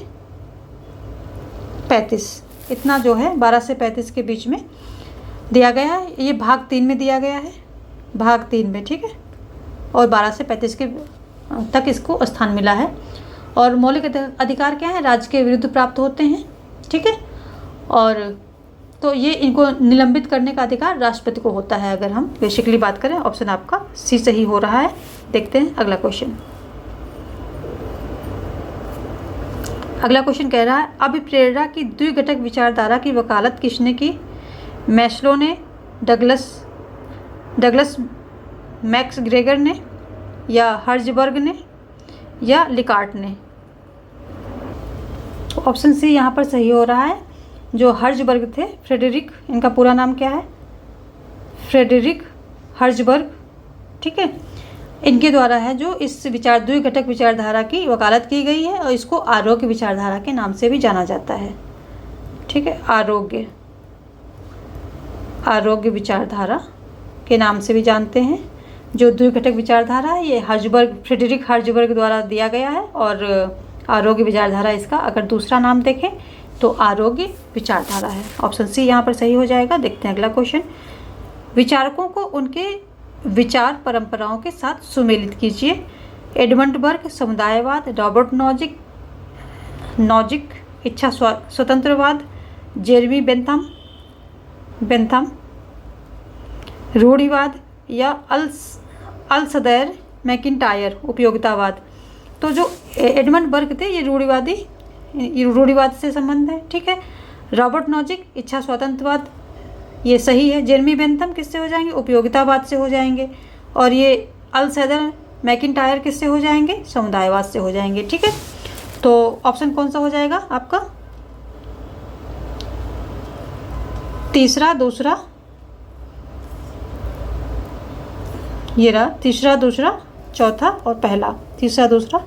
35, इतना जो है 12 से 35 के बीच में दिया गया है। ये भाग 3 में दिया गया है, भाग 3 में, ठीक है, और 12 से 35 के तक इसको स्थान मिला है। और मौलिक अधिकार क्या है? राज्य के विरुद्ध प्राप्त होते हैं। ठीक है, और तो ये इनको निलंबित करने का अधिकार राष्ट्रपति को होता है, अगर हम बेसिकली बात करें। ऑप्शन आपका सी सही हो रहा है। देखते हैं अगला क्वेश्चन। अगला क्वेश्चन कह रहा है, अभिप्रेरणा की द्विघटक विचारधारा की वकालत किसने की? मैस्लो ने, डगलस मैक्सग्रेगर ने, या हर्जबर्ग ने, या लिकार्ट ने? ऑप्शन सी यहाँ पर सही हो रहा है। जो हर्जबर्ग थे, फ्रेडरिक, इनका पूरा नाम क्या है? Frederick Herzberg. ठीक है, इनके द्वारा है जो इस द्विघटक विचारधारा की वकालत की गई है, और इसको आरोग्य विचारधारा के नाम से भी जाना जाता है। ठीक है, आरोग्य विचारधारा के नाम से भी जानते हैं। जो द्विघटक विचारधारा है, ये फ्रेडरिक हर्जबर्ग द्वारा दिया गया है, और आरोग्य विचारधारा इसका अगर दूसरा नाम देखें तो आरोग्य विचारधारा है। ऑप्शन सी यहाँ पर सही हो जाएगा। देखते हैं अगला क्वेश्चन। विचारकों को उनके विचार परंपराओं के साथ सुमेलित कीजिए। एडमंड बर्ग समुदायवाद, रॉबर्ट नॉजिक इच्छा स्वतंत्रवाद, जेरेमी बेंथम रूढ़िवाद, या अल्सदैर मैकिंटायर उपयोगितावाद। तो जो एडमंड बर्ग थे, ये रूढ़िवाद से संबंध है। ठीक है, रॉबर्ट नॉजिक इच्छा स्वतंत्रवाद, ये सही है। जेरेमी बेंथम किससे हो जाएंगे? उपयोगितावाद से हो जाएंगे। और ये अल्सदैर मैकिंटायर किससे हो जाएंगे? समुदायवाद से हो जाएंगे। ठीक है, तो ऑप्शन कौन सा हो जाएगा आपका? तीसरा, दूसरा, ये रहा तीसरा, दूसरा, चौथा और पहला। तीसरा, दूसरा,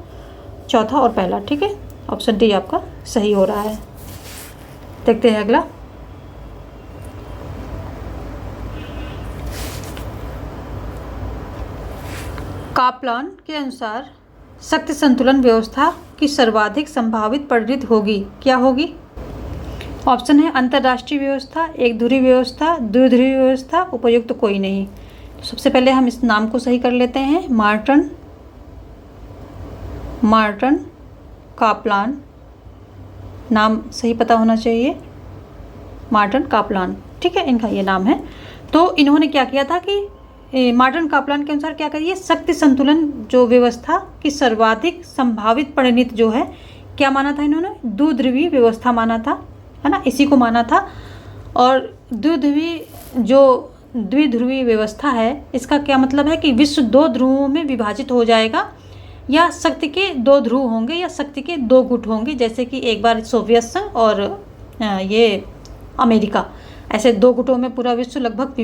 चौथा और पहला। ठीक है, ऑप्शन डी आपका सही हो रहा है। देखते हैं अगला। काप्लान के अनुसार शक्ति संतुलन व्यवस्था की सर्वाधिक संभावित परिणति होगी, क्या होगी? ऑप्शन है अंतर्राष्ट्रीय व्यवस्था, एक ध्रुवीय व्यवस्था, द्विध्रुवीय व्यवस्था, उपयुक्त तो कोई नहीं। तो सबसे पहले हम इस नाम को सही कर लेते हैं। मार्टन काप्लान, नाम सही पता होना चाहिए, मार्टन काप्लान। ठीक है, इनका ये नाम है। तो इन्होंने क्या किया था कि मार्टन काप्लान के अनुसार क्या करिए, शक्ति संतुलन जो व्यवस्था की सर्वाधिक संभावित परिणति जो है, क्या माना था इन्होंने? द्विध्रुवीय व्यवस्था माना था, है ना, इसी को माना था। और द्विध्रुवीय व्यवस्था है, इसका क्या मतलब है कि विश्व 2 ध्रुवों में विभाजित हो जाएगा, या शक्ति के दो ध्रुव होंगे या शक्ति के दो गुट होंगे, जैसे कि एक बार सोवियत संघ और ये अमेरिका, ऐसे दो गुटों में पूरा विश्व लगभग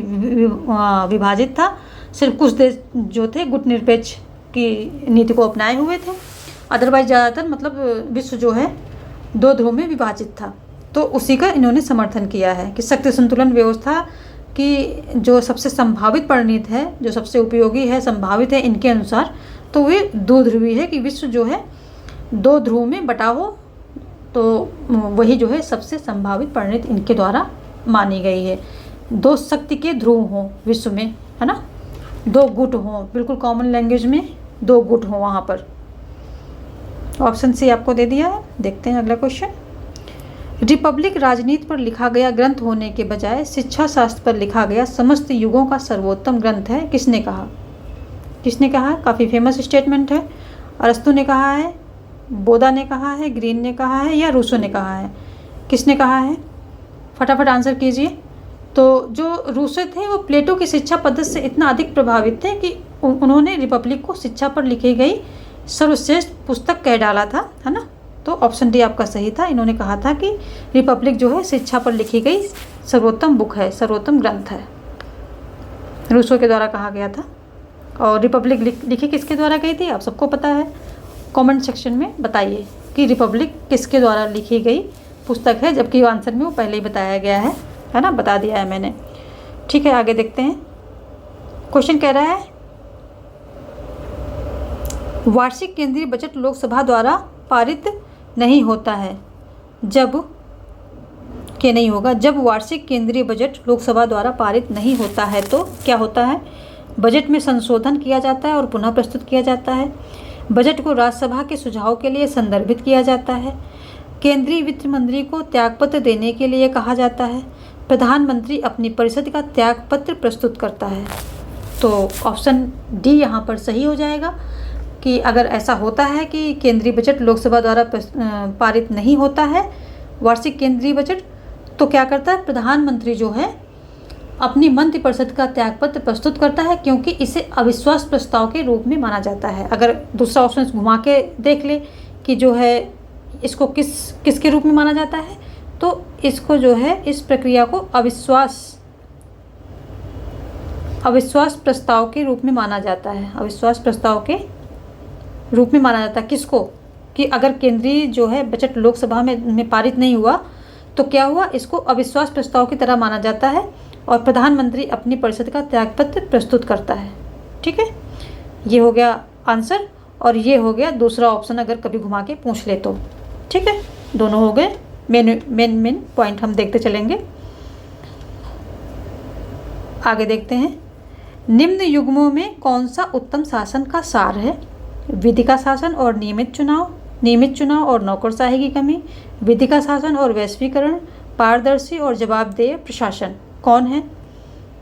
विभाजित था। सिर्फ कुछ देश जो थे गुट निरपेक्ष की नीति को अपनाए हुए थे, अदरवाइज ज़्यादातर मतलब विश्व जो है दो ध्रुव में विभाजित था। तो उसी का इन्होंने समर्थन किया है कि शक्ति संतुलन व्यवस्था की जो सबसे संभावित परिणीत है, जो सबसे उपयोगी है, संभावित है इनके अनुसार, तो वे दो ध्रुवी है कि विश्व जो है दो ध्रुव में बटा हो, तो वही जो है सबसे संभावित परिणीत इनके द्वारा मानी गई है। दो शक्ति के ध्रुव हों विश्व में, है ना, दो गुट हों, बिल्कुल कॉमन लैंग्वेज में दो गुट हों वहाँ पर। ऑप्शन सी आपको दे दिया है। देखते हैं अगला क्वेश्चन। रिपब्लिक राजनीति पर लिखा गया ग्रंथ होने के बजाय शिक्षा शास्त्र पर लिखा गया समस्त युगों का सर्वोत्तम ग्रंथ है, किसने कहा? किसने कहा? काफ़ी फेमस स्टेटमेंट है। अरस्तु ने कहा है, बोधा ने कहा है, ग्रीन ने कहा है या रूसो ने कहा है? किसने कहा है? फटाफट आंसर कीजिए। तो जो रूसो थे वो प्लेटो की शिक्षा पद्धति से इतना अधिक प्रभावित थे कि उन्होंने रिपब्लिक को शिक्षा पर लिखी गई सर्वश्रेष्ठ पुस्तक कह डाला था, है ना। तो ऑप्शन डी आपका सही था। इन्होंने कहा था कि रिपब्लिक जो है शिक्षा पर लिखी गई सर्वोत्तम बुक है, सर्वोत्तम ग्रंथ है, रूसो के द्वारा कहा गया था। और रिपब्लिक लिखी किसके द्वारा गई थी आप सबको पता है। कमेंट सेक्शन में बताइए कि रिपब्लिक किसके द्वारा लिखी गई पुस्तक है, जबकि आंसर में वो पहले ही बताया गया है ना, बता दिया है मैंने। ठीक है, आगे देखते हैं। क्वेश्चन कह रहा है वार्षिक केंद्रीय बजट लोकसभा द्वारा पारित नहीं होता है जब क्या नहीं होगा, जब वार्षिक केंद्रीय बजट लोकसभा द्वारा पारित नहीं होता है तो क्या होता है? बजट में संशोधन किया जाता है और पुनः प्रस्तुत किया जाता है। बजट को राज्यसभा के सुझाव के लिए संदर्भित किया जाता है। केंद्रीय वित्त मंत्री को त्यागपत्र देने के लिए कहा जाता है। प्रधानमंत्री अपनी परिषद का त्यागपत्र प्रस्तुत करता है। तो ऑप्शन डी यहाँ पर सही हो जाएगा कि अगर ऐसा होता है कि केंद्रीय बजट लोकसभा द्वारा पारित नहीं होता है वार्षिक केंद्रीय बजट, तो क्या करता है प्रधानमंत्री जो है अपनी मंत्रिपरिषद का त्यागपत्र प्रस्तुत करता है, क्योंकि इसे अविश्वास प्रस्ताव के रूप में माना जाता है। अगर दूसरा ऑप्शन घुमा के देख ले कि जो है इसको किसके रूप में माना जाता है, तो इसको जो है इस प्रक्रिया को अविश्वास प्रस्ताव के रूप में माना जाता है। अविश्वास प्रस्ताव के रूप में माना जाता है किसको? कि अगर केंद्रीय जो है बजट लोकसभा में पारित नहीं हुआ तो क्या हुआ, इसको अविश्वास प्रस्ताव की तरह माना जाता है और प्रधानमंत्री अपनी परिषद का त्यागपत्र प्रस्तुत करता है। ठीक है, ये हो गया आंसर और ये हो गया दूसरा ऑप्शन अगर कभी घुमा के पूछ ले तो। ठीक है, दोनों हो गए। मेन पॉइंट हम देखते चलेंगे। आगे देखते हैं। निम्न युग्मों में कौन सा उत्तम शासन का सार है? विधि का शासन और नियमित चुनाव और नौकरशाही की कमी, विधि का शासन और वैश्वीकरण, पारदर्शी और जवाबदेह प्रशासन। कौन है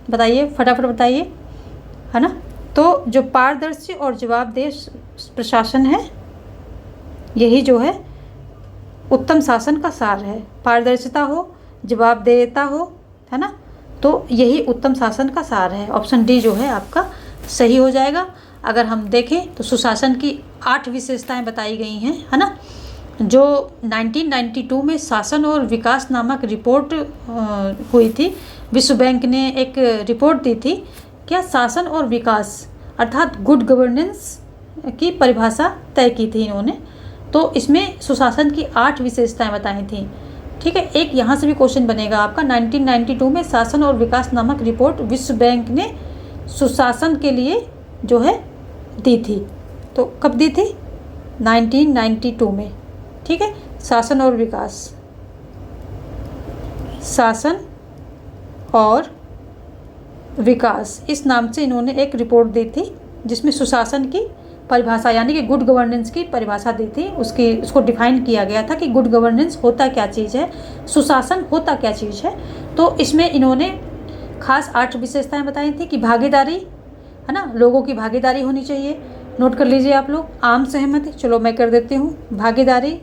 बताइए, फटाफट बताइए, है ना। तो जो पारदर्शी और जवाबदेह प्रशासन है यही जो है उत्तम शासन का सार है। पारदर्शिता हो, जवाबदेहता हो, है ना, तो यही उत्तम शासन का सार है। ऑप्शन डी जो है आपका सही हो जाएगा। अगर हम देखें तो सुशासन की 8 विशेषताएं बताई गई हैं, है ना, जो 1992 में शासन और विकास नामक रिपोर्ट हुई थी। विश्व बैंक ने एक रिपोर्ट दी थी, क्या शासन और विकास अर्थात गुड गवर्नेंस की परिभाषा तय की थी इन्होंने। तो इसमें सुशासन की 8 विशेषताएं बताई थी। ठीक है, एक यहाँ से भी क्वेश्चन बनेगा आपका। 1992 में शासन और विकास नामक रिपोर्ट विश्व बैंक ने सुशासन के लिए जो है दी थी। तो कब दी थी? 1992 में। ठीक है, शासन और विकास, शासन और विकास इस नाम से इन्होंने एक रिपोर्ट दी थी जिसमें सुशासन की परिभाषा यानी कि गुड गवर्नेंस की परिभाषा दी थी। उसको डिफाइन किया गया था कि गुड गवर्नेंस होता क्या चीज़ है, सुशासन होता क्या चीज़ है। तो इसमें इन्होंने खास 8 विशेषताएं बताई थी कि भागीदारी, है ना, लोगों की भागीदारी होनी चाहिए। नोट कर लीजिए आप लोग। आम सहमति, चलो मैं कर देती हूँ। भागीदारी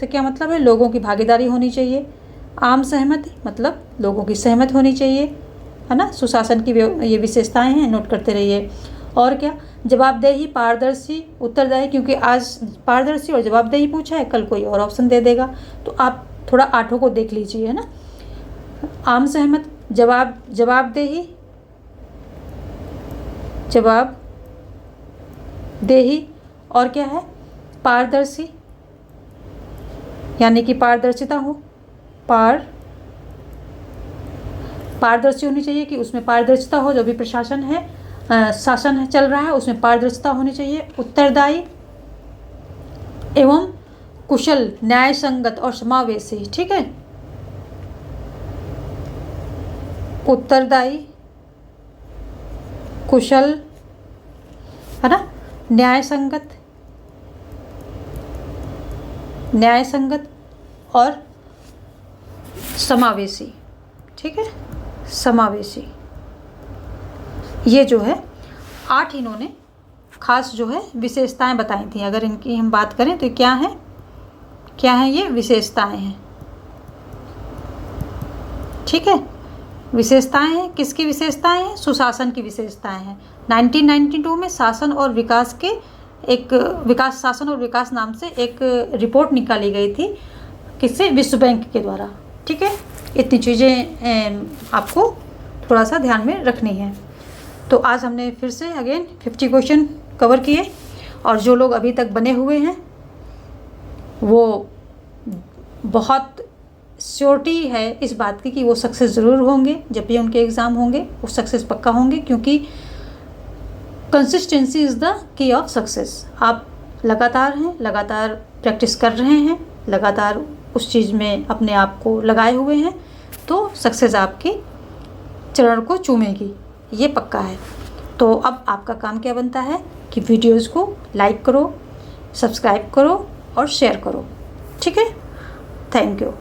से क्या मतलब है? लोगों की भागीदारी होनी चाहिए। आम सहमति मतलब लोगों की सहमत होनी चाहिए, है ना। सुशासन की ये विशेषताएं हैं, नोट करते रहिए। और क्या? जवाबदेही, पारदर्शी, उत्तरदायी, क्योंकि आज पारदर्शी और जवाबदेही पूछा है, कल कोई और ऑप्शन दे देगा, तो आप थोड़ा आठों को देख लीजिए, है ना। आम सहमत, जवाबदेही, जवाबदेही, और क्या है, पारदर्शी, यानी कि पारदर्शिता हो, पारदर्शी होनी चाहिए कि उसमें पारदर्शिता हो, जो भी प्रशासन है, शासन है चल रहा है, उसमें पारदर्शिता होनी चाहिए। उत्तरदायी एवं कुशल, न्याय संगत और समावेशी, ठीक है। उत्तरदायी, कुशल, है ना, न्याय संगत और समावेशी, ठीक है, समावेशी। ये जो है 8 इन्होंने खास जो है विशेषताएं बताई थी। अगर इनकी हम बात करें तो क्या है ये विशेषताएं हैं, ठीक है। विशेषताएं हैं, किसकी विशेषताएं हैं, सुशासन की विशेषताएं हैं। 1992 में शासन और विकास के शासन और विकास नाम से एक रिपोर्ट निकाली गई थी, किससे, विश्व बैंक के द्वारा, ठीक है। इतनी चीज़ें आपको थोड़ा सा ध्यान में रखनी है। तो आज हमने फिर से अगेन 50 क्वेश्चन कवर किए, और जो लोग अभी तक बने हुए हैं वो बहुत श्योरिटी है इस बात की कि वो सक्सेस ज़रूर होंगे। जब भी उनके एग्ज़ाम होंगे वो सक्सेस पक्का होंगे, क्योंकि consistency is the key of success. आप लगातार हैं, लगातार प्रैक्टिस कर रहे हैं, लगातार उस चीज़ में अपने आप को लगाए हुए हैं, तो सक्सेस आपकी चरण को चूमेगी, ये पक्का है। तो अब आपका काम क्या बनता है कि वीडियोज़ को लाइक करो, सब्सक्राइब करो और शेयर करो, ठीक है। Thank you.